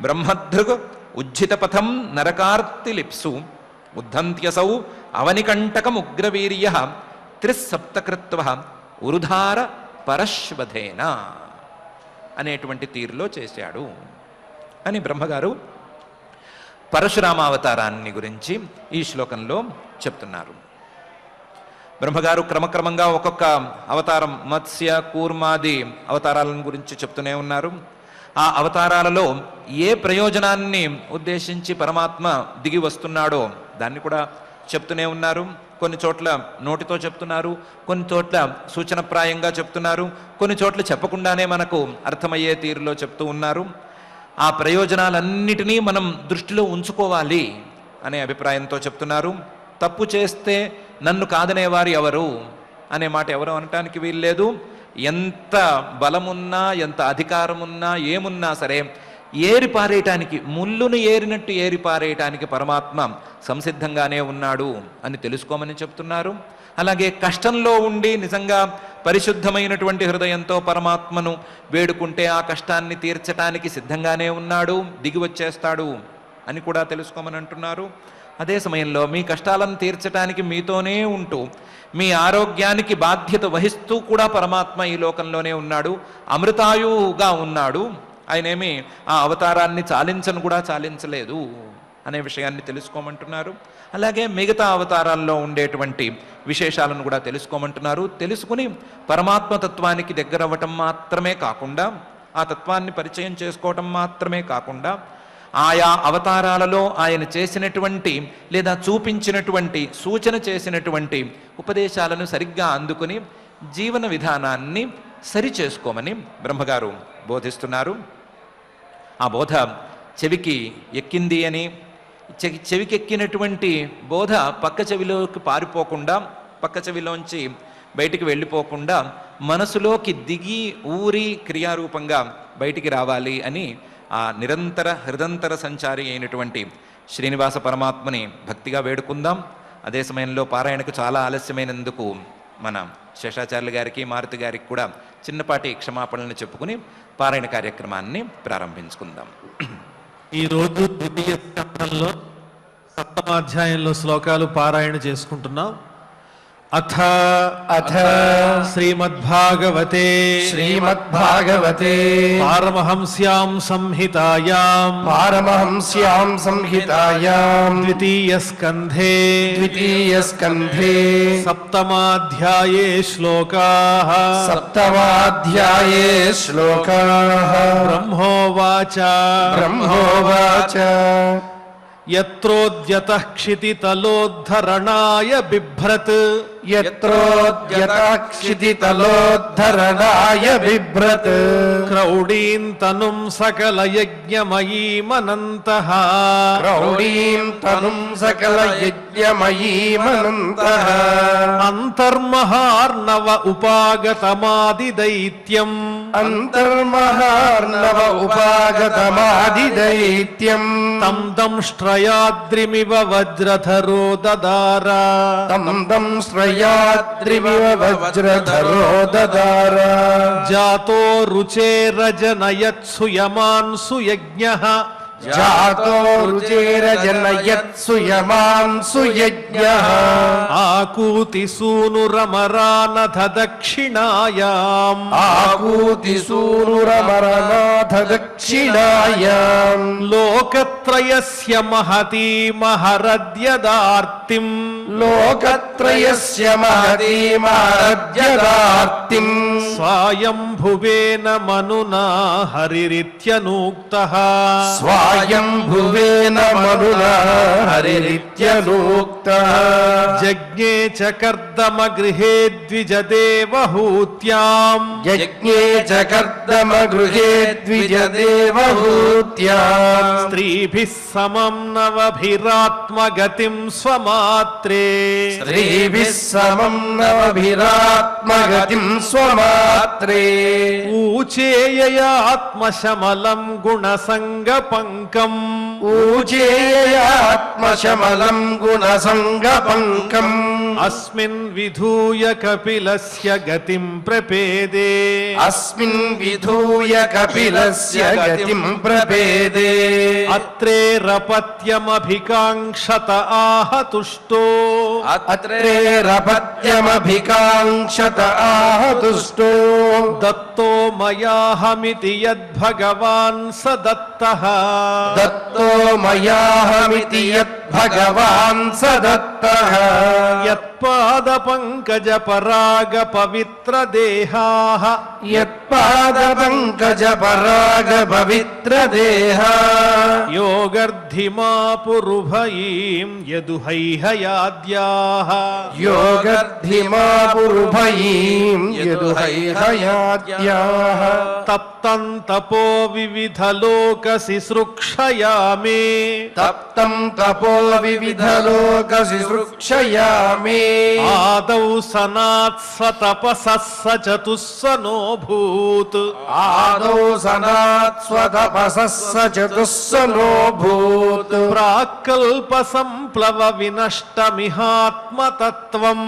బ్రహ్మధృగ్ ఉజ్జితపథం నరకార్తిలిప్సు ఉద్ధంత్యసౌ అవనికంటకముగ్రవీర్య త్రిసప్తకృత్వ ఉరుధార పరశ్వధేన అనేటువంటి తీరులో చేశాడు అని బ్రహ్మగారు పరశురామావతారాన్ని గురించి ఈ శ్లోకంలో చెప్తున్నారు. బ్రహ్మగారు క్రమక్రమంగా ఒక్కొక్క అవతారం, మత్స్య కూర్మాది అవతారాలను గురించి చెప్తూనే ఉన్నారు. ఆ అవతారాలలో ఏ ప్రయోజనాన్ని ఉద్దేశించి పరమాత్మ దిగి వస్తున్నాడో దాన్ని కూడా చెప్తూనే ఉన్నారు. కొన్ని చోట్ల నోటితో చెప్తున్నారు, కొన్ని చోట్ల సూచనప్రాయంగా చెప్తున్నారు, కొన్ని చోట్ల చెప్పకుండానే మనకు అర్థమయ్యే తీరులో చెప్తూ ఉన్నారు. ఆ ప్రయోజనాలన్నిటినీ మనం దృష్టిలో ఉంచుకోవాలి అనే అభిప్రాయంతో చెప్తున్నారు. తప్పు చేస్తే నన్ను కాదనేవారు ఎవరు అనే మాట ఎవరు అనటానికి వీల్లేదు. ఎంత బలమున్నా, ఎంత అధికారమున్నా, ఏమున్నా సరే ఏరి పారేయటానికి, ముళ్ళును ఏరినట్టు ఏరి పారేయటానికి పరమాత్మ సంసిద్ధంగానే ఉన్నాడు అని తెలుసుకోమని చెప్తున్నారు. అలాగే కష్టంలో ఉండి నిజంగా పరిశుద్ధమైనటువంటి హృదయంతో పరమాత్మను వేడుకుంటే ఆ కష్టాన్ని తీర్చటానికి సిద్ధంగానే ఉన్నాడు, దిగి వచ్చేస్తాడు అని కూడా తెలుసుకోమని అంటున్నారు. అదే సమయంలో మీ కష్టాలను తీర్చటానికి మీతోనే ఉంటూ మీ ఆరోగ్యానికి బాధ్యత వహిస్తూ కూడా పరమాత్మ ఈ లోకంలోనే ఉన్నాడు, అమృతాయువుగా ఉన్నాడు. ఆయనేమి ఆ అవతారాన్ని చాలించను కూడా చాలించలేదు అనే విషయాన్ని తెలుసుకోమంటున్నారు. అలాగే మిగతా అవతారాల్లో ఉండేటువంటి విశేషాలను కూడా తెలుసుకోమంటున్నారు. తెలుసుకుని పరమాత్మతత్వానికి దగ్గర అవ్వటం మాత్రమే కాకుండా, ఆ తత్వాన్ని పరిచయం చేసుకోవటం మాత్రమే కాకుండా, ఆయా అవతారాలలో ఆయన చేసినటువంటి లేదా చూపించినటువంటి, సూచన చేసినటువంటి ఉపదేశాలను సరిగ్గా అందుకుని జీవన విధానాన్ని సరిచేసుకోమని బ్రహ్మగారు బోధిస్తున్నారు. ఆ బోధ చెవికి ఎక్కింది అని, చెవికెక్కినటువంటి బోధ పక్క చెవిలోకి పారిపోకుండా, పక్క చెవిలోంచి బయటికి వెళ్ళిపోకుండా మనసులోకి దిగి ఊరి క్రియారూపంగా బయటికి రావాలి అని ఆ నిరంతర హృదంతర సంచారి అయినటువంటి శ్రీనివాస పరమాత్మని భక్తిగా వేడుకుందాం. అదే సమయంలో పారాయణకు చాలా ఆలస్యమైనందుకు మన శేషాచార్యులు గారికి, మారుతి గారికి కూడా చిన్నపాటి క్షమాపణలను చెప్పుకుని పారాయణ కార్యక్రమాన్ని ప్రారంభించుకుందాం. ఈరోజు ద్వితీయ స్కంధంలో 7వ అధ్యాయంలో శ్లోకాలు పారాయణ చేసుకుంటున్నాం. అథ శ్రీమద్భాగవతే పారమహంస్యాం సంహితాయాం ద్వితీయ స్కంధే 7వ శ్లోకాః బ్రహ్మోవాచ యత్రోద్యతః క్షితితలోద్ధరణాయ బిభ్రత్ క్రౌడీం తనుం సకలయజ్ఞమయీమనంతః అంతర్మహార్ణవ ఉపాగతమాదిదైత్యం తం దంష్ట్రయాద్రిమివ వజ్రధరో దదార జాతో రుచేరజనయత్సుయమాన్ సుయజ్ఞః ఆకూతి సూనురమరానథ దక్షిణాయాం లోకత్రయస్య మహతీమహరద్యదార్తిం స్వయంభువేన మనునా హరిరిత్యనూక్తః జజ్ఞే చ కర్దమగృహే ద్విజదేవహూత్యాం స్త్రీభిః సమం నవభిరాత్మగతిం స్వమాత్రే ఊచేయయాత్మశమలం గుణసంగపంకం అస్మిన్ విధూయ కపిలస్య గతిం ప్రపేదే అత్రేరపత్యమభికాంక్షత ఆహతుష్టో దత్తో మయాహమితి యద్భగవాన్ స దత్తః యత్పాద పంకజ పరాగ పవిత్ర దేహాః యోగర్ధిమా పురుభయీం యదుహైహయాద్యాః తప్తం తపో వివిధలోక శుశ్రూక్షయామే ఆదౌ సనాత్ స తపసః స చతుస్సనోభూత్ ప్రాక్కల్ప సంప్లవ వినష్టమిహాత్మతత్వం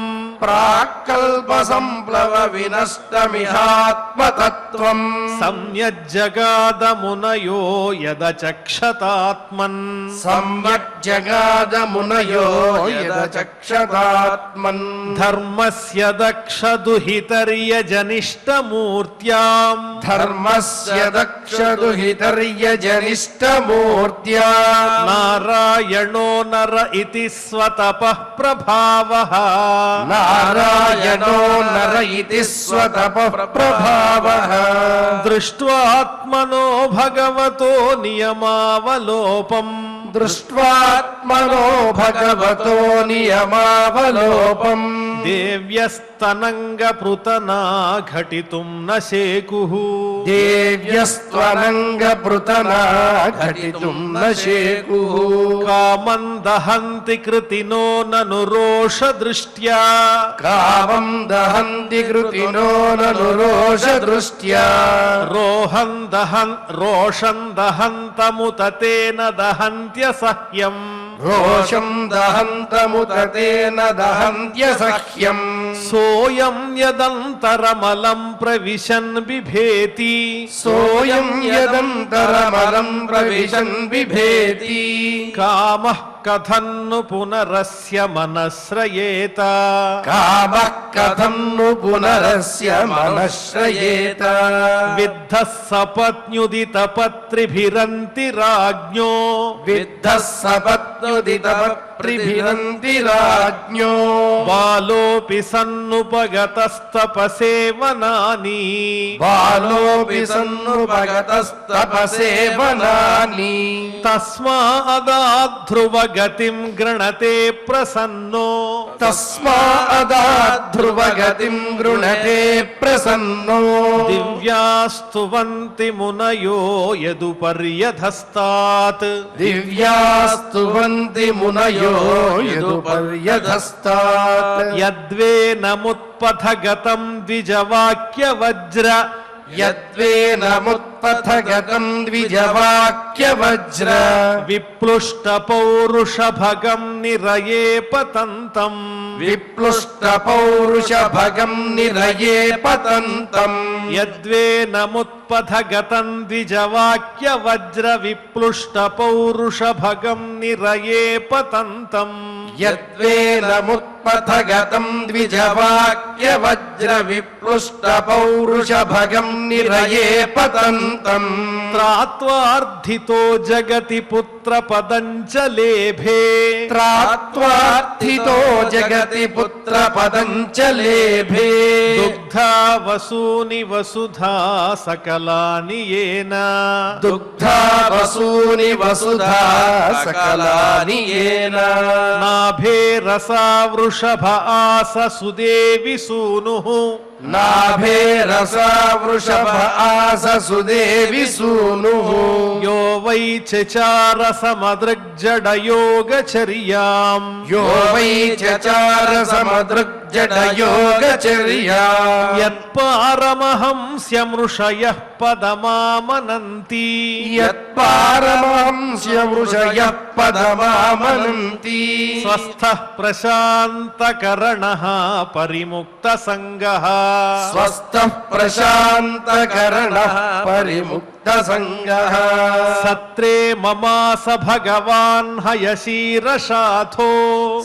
సమ్యజ్జగాదమునయో యదచక్షతాత్మన్ ధర్మస్య దక్షదుహితర్యజనిష్టమూర్త్యాం నారాయణో నర ఇతి స్వతపః ప్రభావః దృష్ట్వాత్మనో భగవతో నియమావలోపం దృష్ట్వాత్మనో భగవతో నియమావలోపం దేవ్యస్తనంగపృతనా ఘటితుం న శేకుః దేవ్యస్త్వనంగపృతనా ఘటితుం న శేకుః కామం దహంతి కృతినో నను రోషదృష్ట్యా కామం దహంతి కృతినో నను రోషదృష్ట్యా రోషం దహంతముత తేన దహంత్యసహ్యం రోషం దహంతముత తేన దహంత్యసహ్యం సోయం యదంతరమలం ప్రవిశన్ బిభేతి సోయం యదంతరమలం ప్రవిశన్ బిభేతి కామః కథన్ను పునరస్య మనశ్రయేత కామః కథం ను పునరస్య మనశ్రయేత విద్ధః సపత్న్యుదిత పత్రిభిరంతి రాజ్ఞో విద్ధః సపత్నుదితపత్రిభిరంతి రాజ్ఞో బాలోపి సన్నుపగతస్తపసేవనాని బాలోపి సన్నుపగతస్తపసేవనాని తస్మాదాధ్రువగతిం గృణతే ప్రసన్నో తస్మాదాధ్రువగతిం గృణతే ప్రసన్నో దివ్యాస్తువంతి మునయో యదుపర్యధస్తాత్ దివ్యాస్తువంతి మునయో యదుపర్యధస్తాత్ యద్వేనముత్పథగతం ద్విజవాక్యవజ్ర యద్వేనముత్పథగతం ద్విజవాక్యవజ్ర విప్లుష్ట పౌరుషభగం నిరయే పతంతం విప్లుష్ట పౌరుషభగం నిరయే పతంతం యద్వేనముత్పథగతం ద్విజవాక్యవజ్ర విప్లుష్ట పౌరుషభగం నిరయే పతంతం యద్వేనముత్పథగతం ద్విజవాక్యవజ్ర విప్లుష్ట పౌరుషభగం నిరయే పతంతం త్రాత్వార్థితో జగతి పుత్ర పదంచ లేభే త్రాత్వార్థితో జగతి పుత్ర పదంచ లేభే దుగ్ధా వసూని వసుధా సకలాని ఏన దుగ్ధా వసూని వసుధా సకలాని ఏన నాభే రసా వృషభ ఆస సుదేవి సూనుః నాభే రసా వృషభ ఆస సుదేవి సూనుః యో వై చచార సమదృగ్జడయోగచర్యాం యో వై చచార సమదృగ్జడయోగచర్యా యత్పారమహంస్యమృషయః పదమామనంతి యత్పారమహంస్యమృషయః పదమామనంతి స్వస్థః ప్రశాంతకరణః పరిముక్తసంగః స్వస్థః ప్రశాంతకరణః పరిముక్తసంగః సత్రే మమాస భగవాన్ హయశీరశాథో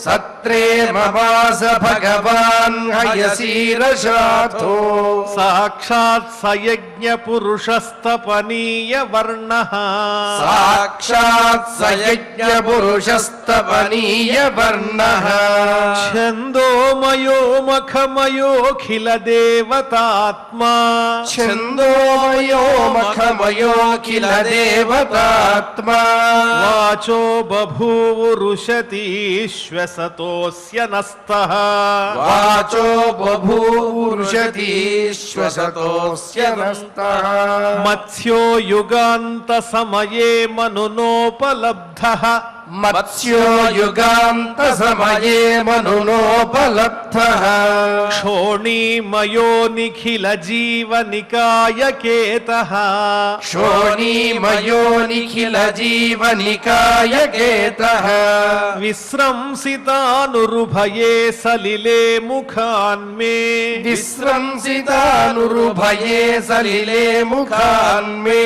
సత్రే మమాస భగవాన్ హయశీరశాథో సాక్షాత్ సయజ్ఞ పురుషస్తపనీయ వర్ణః సాక్షాత్ సయజ్ఞ పురుషస్తపనీయ వర్ణః ఛందోమయో మఖమయోఖిల దేవతాత్మా ఛందోమయో మఖమయోఖిల దేవతాత్మా వాచో బభూవురుషతీశ్వసతోస్య నస్తః వాచో బభూవృషతీశ్వసతోస్య నస్తః మత్స్యో యుగాంత సమయే మనునోపలబ్ధః మత్స్యో యుగాంత సమయే మనునోపలబ్ధః క్షోణీమయో నిఖిల జీవనికాయకేతః శోణీమయో నిఖిల జీవనికాయకేతః విశ్రంసితానురుభయే సలిలే ముఖాన్మే విశ్రంసితానురుభయే సలిలే ముఖాన్మే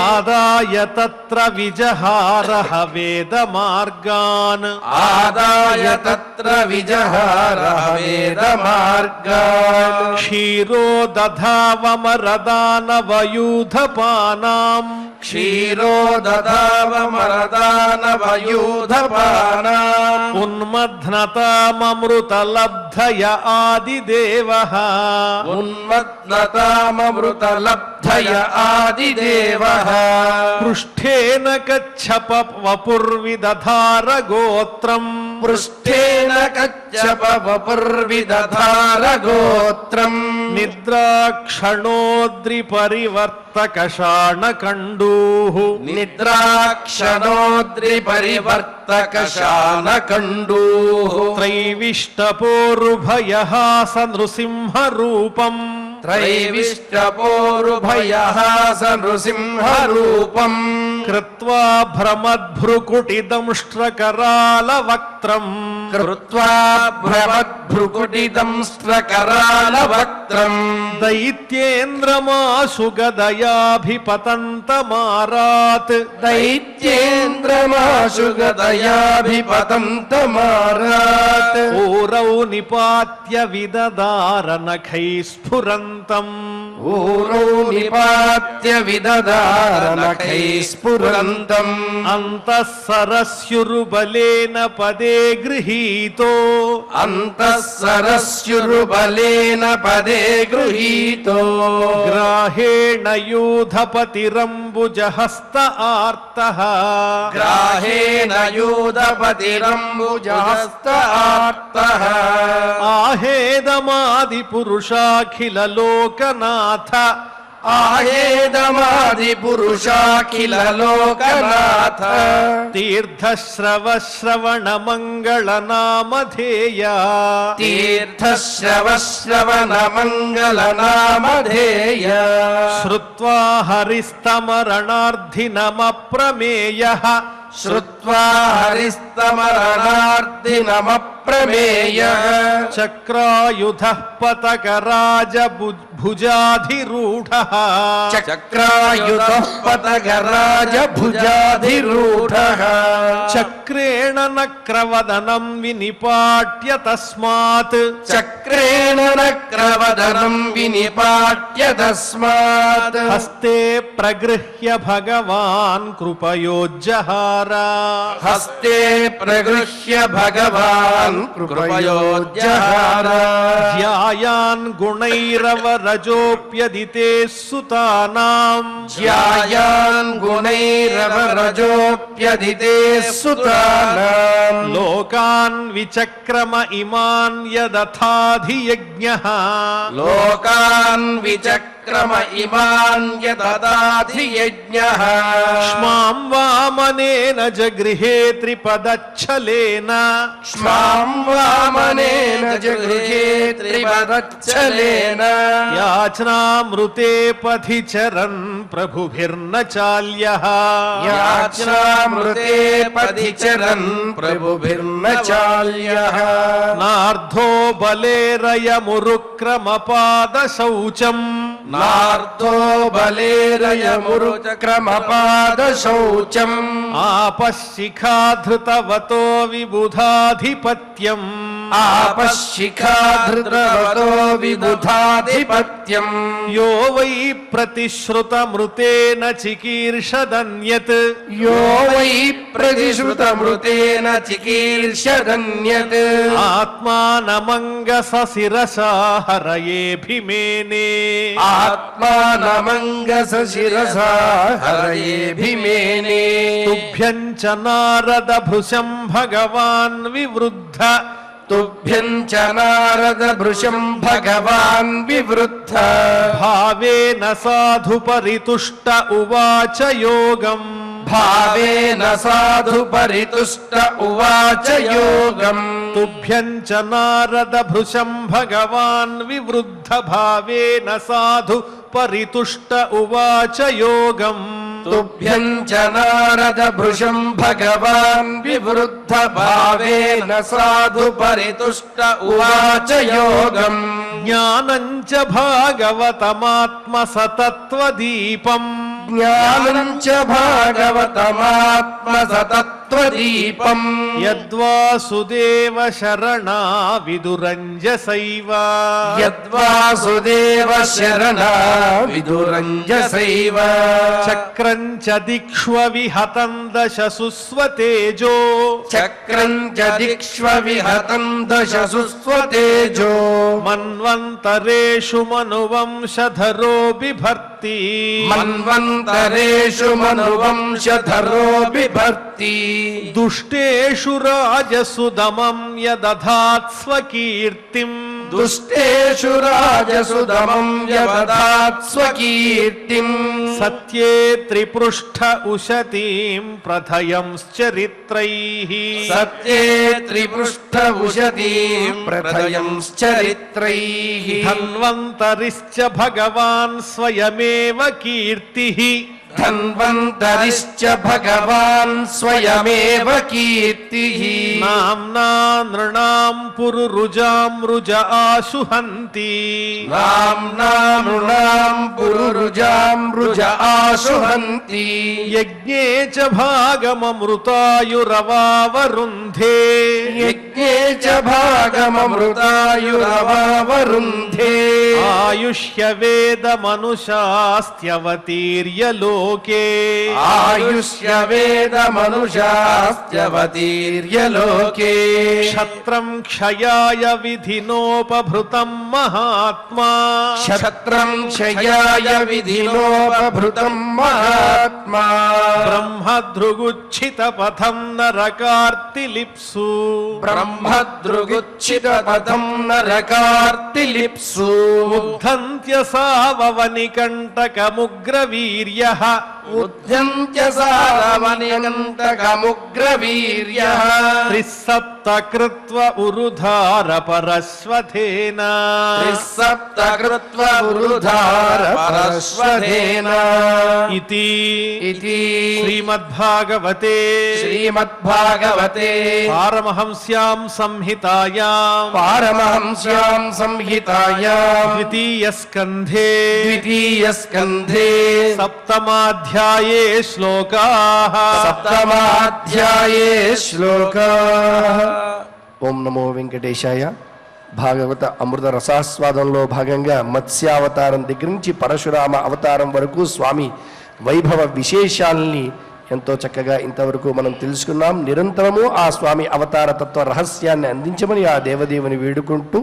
ఆదాయ తత్ర విజహారః వేదమార్గాన్ ఆదాయ తత్ర విజహారః వేదమార్గాన్ క్షీరో దధావమరదానవయూధపానాం క్షీరో దదావమరదానవయూధపానాం ఉన్మధ్నతామమృతలబ్ధయ ఆదిదేవః ఉన్మత్నతామమృతలబ్ధయ ఆదిదేవః పృష్ఠేన కచ్చప వపుర్విదధార గోత్రం పృష్ఠేన కచ్చప వపుర్విదధార గోత్రం నిద్రాక్షణోద్రి పరివర్తక శానకండూః నిద్రాక్షణోద్రి పరివర్తక శానకండూః త్రైవిష్టపోరుభయహాస నృసింహ రూపం త్రైవిష్టపోరుభయహాస నృసింహరూపం కృత్వా భ్రమద్భ్రుకుటిదంష్ట్రకరాల వక్త్రం కృత్వా భ్రమద్భ్రుకుటిదంష్ట్రకరాల వక్త్రం దైత్యేంద్రమాశు గదయాభిపతంతమారాత్ దైత్యేంద్రమాశు గదయాభిపతంతమారాత్ ఊరౌ నిపాత్య విదదార నఖై స్ఫురంతం ఊరౌ నిపాత్య విదదార నఖై స్ఫురంతం అంతఃసరస్యురుబలేన పదే గృహీతో అంతఃసరస్యురుబలేన పదే గృహీతో గ్రాహేణ యూధపతిరంబుజహస్త ఆర్తః గ్రాహేణ యూధపతిరంబుజహస్త ఆర్తః ఆహేదమాది పురుషాఖిల లోకనాథ ఆహేదమాది పురుషాఖిల లోకనాథ తీర్థశ్రవశ్రవణ మంగళ నామధేయ తీర్థశ్రవశ్రవణ మంగళ నామధేయ శ్రుత్వా హరిస్తమరణార్థినమప్రమేయః శ్రుత్వా హరిస్తమరణార్థినమప్రమేయః చక్రాయుధః పతకరాజ భుజాధిరూఢః చక్రాయుధః పతకరాజ భుజాధిరూఢః చక్రేణ నక్రవదనం వినిపాట్య తస్మాత్ చక్రేణ నక్రవదనం వినిపాట్య తస్మాత్ హస్తే ప్రగృహ్య భగవాన్ కృపయోజ్జహార హస్తే ప్రగృహ్య భగవాన్ కృపయోజ్జహార ధ్యాయాన్ గుణైరవరజోప్యదితే సుతానాం ధ్యాయాన్ గుణైరవరజోప్యదితే సుతానాం లోకాన్ విచక్రమ ఇమాన్ యదథాధియజ్ఞః లోకాన్ విచక్రమ ఇమాన్ యదదాధి యజ్ఞః క్ష్మాం వామనేన జగృహే త్రిపదచ్చలేన క్ష్మాం వామనేన జగృహే త్రిపదచ్చలేన యాచనామృతే పథి చరన్ ప్రభుభిర్న చాల్యః యాచనామృతే పది చరన్ ప్రభుభిర్న చాల్యః నార్ధో బలేరయమురుక్రమపాద శౌచం నార్దో బలేరయమురుక్రమపాద శౌచం ఆపశిఖాధృతవతో విబుధాధిపత్యం ఆపశిఖాధృతవతో విబుధాధిపత్యం యో వై ప్రతిశ్రుతమృతేన చికీర్షదన్యత్ యో వై ప్రతిశ్రుతమృతేన చికీర్షదన్యత్ ఆత్మానమంగస శిరసా హరయే భీమేనే ఆత్మానమంగస శిరసా హరయే భీమేనే తుభ్యం చ నారద భృశం భగవాన్ వివృద్ధ తుభ్యం చ నారద భృశం భగవాన్ వివృద్ధ భావేన సాధు పరితుష్ట ఉవాచ యోగం భావేన సాధు పరితుష్ట ఉవాచ యోగం తుభ్యం చ నారద భృశం భగవాన్ వివృద్ధ భావేన సాధు పరితుష్ట ఉవాచ యోగం తుభ్యం చ నారద భృశం భగవాన్ వివృద్ధ భావేన సాధు పరితుష్ట ఉవాచ యోగం జ్ఞానం చ భాగవతమాత్మ సతత్వదీపం జ్ఞానం చ భాగవతమాత్మ సతత్వ తత్వదీపం యద్వాసుదేవ శరణా విదురంజసైవ యద్వాసుదేవ శరణా విదురంజసైవ చక్రం చ దిక్ష్వ విహతం దశసుస్వతేజో చక్రం చ దిక్ష్వ విహతం దశసుస్వతేజో మన్వంతరేషు మనువంశధరో బిభర్తి మన్వంతరేషు మనువంశధరో బిభర్తి దుష్టేషు రాజసు దమం యదధాత్ స్వకీర్తిం దుష్టేషు రాజసు దమం యదధాత్ స్వకీర్తిం సత్యే త్రిపృష్ఠ ఉశతీం ప్రథయంశ్చరిత్రైః సత్యే త్రిపృష్ఠ ఉషతీం ప్రథయంశ్చరిత్రైః ధన్వంతరిశ్చ భగవాన్ స్వయమేవ కీర్తిః ధన్వంతరిశ్చ భగవాన్ స్వయమేవ కీర్తిః నామ్నా నృణాం పురురుజాం రుజ ఆశుహంతి నామ్నా నృణాం పురురుజాం రుజ ఆశుహంతి యజ్ఞే చ భాగమమృతాయురవావరుంధే యజ్ఞే చ భాగమమృతాయురవావరుంధే ఆయుష్య వేద మనుషాస్త్యవతీర్య లోకే ఆయుష్య వేద మనుషాస్త్యవతీర్య లోకే క్షత్రం క్షయాయ విధినోపభృతం మహాత్మా క్షత్రం క్షయాయ విధినోపభృతం మహాత్మా బ్రహ్మధృగుచ్ఛిత పథం నరకార్తిలిప్సు బ్రహ్మదృగుచ్ఛిత పదం నరకార్తిలిప్సు ఉద్ధంత్యసావవనికంటకముగ్రవీర్యః ఉద్యంత్య సారవనికంతకముగ్రవీర్యః త్రిసప్తకృత్వ ఉరుధార పరశ్వథేన త్రిసప్త కృత్వ ఉరుధార పరశ్వథేన ఇతి ఇతి శ్రీమద్భాగవతే శ్రీమద్భాగవతే పారమహంస్యాం సంహితాయాం పారమహంస్యాం సంహితాయాం ద్వితీయ స్కంధే ద్వితీయ స్కంధే సప్తమాధ్యాయే శ్లోకాః సప్తమాధ్యాయే శ్లోకాః. ఓం నమో వెంకటేశాయ. భాగవత అమృత రసాస్వాదంలో భాగంగా మత్స్యావతారం దగ్గర నుంచి పరశురామ అవతారం వరకు స్వామి వైభవ విశేషాల్ని ఎంతో చక్కగా ఇంతవరకు మనం తెలుసుకున్నాం. నిరంతరము ఆ స్వామి అవతార తత్వ రహస్యాన్ని అందించమని ఆ దేవదేవుని వేడుకుంటూ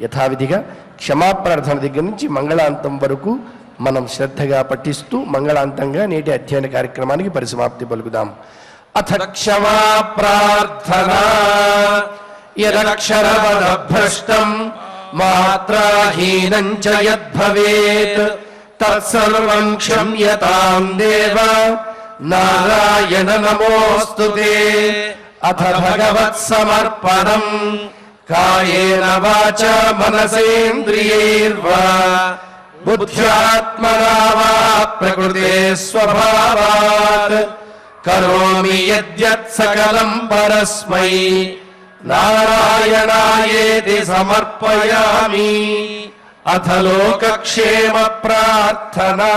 యథావిధిగా క్షమాప్రార్థన దగ్గర నుంచి మంగళాంతం వరకు మనం శ్రద్ధగా పఠిస్తూ మంగళాంతంగా నేటి అధ్యయన కార్యక్రమానికి పరిసమాప్తి పలుకుదాం. అథ క్షమా ప్రార్థనా యదక్షరపదభ్రష్టం మాత్రాహీనం చ యద్భవేత్ తత్సర్వం క్షమ్యతాం దేవ నారాయణ నమోస్తుతే. అథ భగవత్ సమర్పణం కాయేన వాచా మనసేంద్రియైర్వా బుద్ధ్యాత్మనా వా ప్రకృతే స్వభావాత్ కరోమి యద్యత్ సకలం పరస్మై నారాయణాయేతి సమర్పయామి. అథ లోకక్షేమ ప్రార్థనా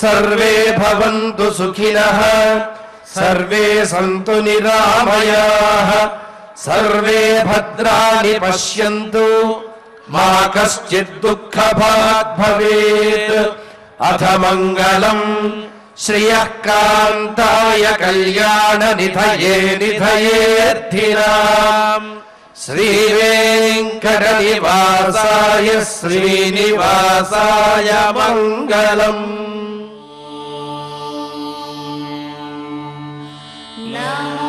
సర్వే భవంతు సుఖినః సర్వే సంతు నిరామయాః సర్వే భద్రాణి పశ్యంతు మా కశ్చిద్ దుఃఖభాగ్ భవేత్. అథ మంగళం శ్రియః కాంతాయ కళ్యాణ నిధయే నిధయేర్థినాం శ్రీవేంకటనివాసాయ శ్రీనివాసాయ మంగళం. నమో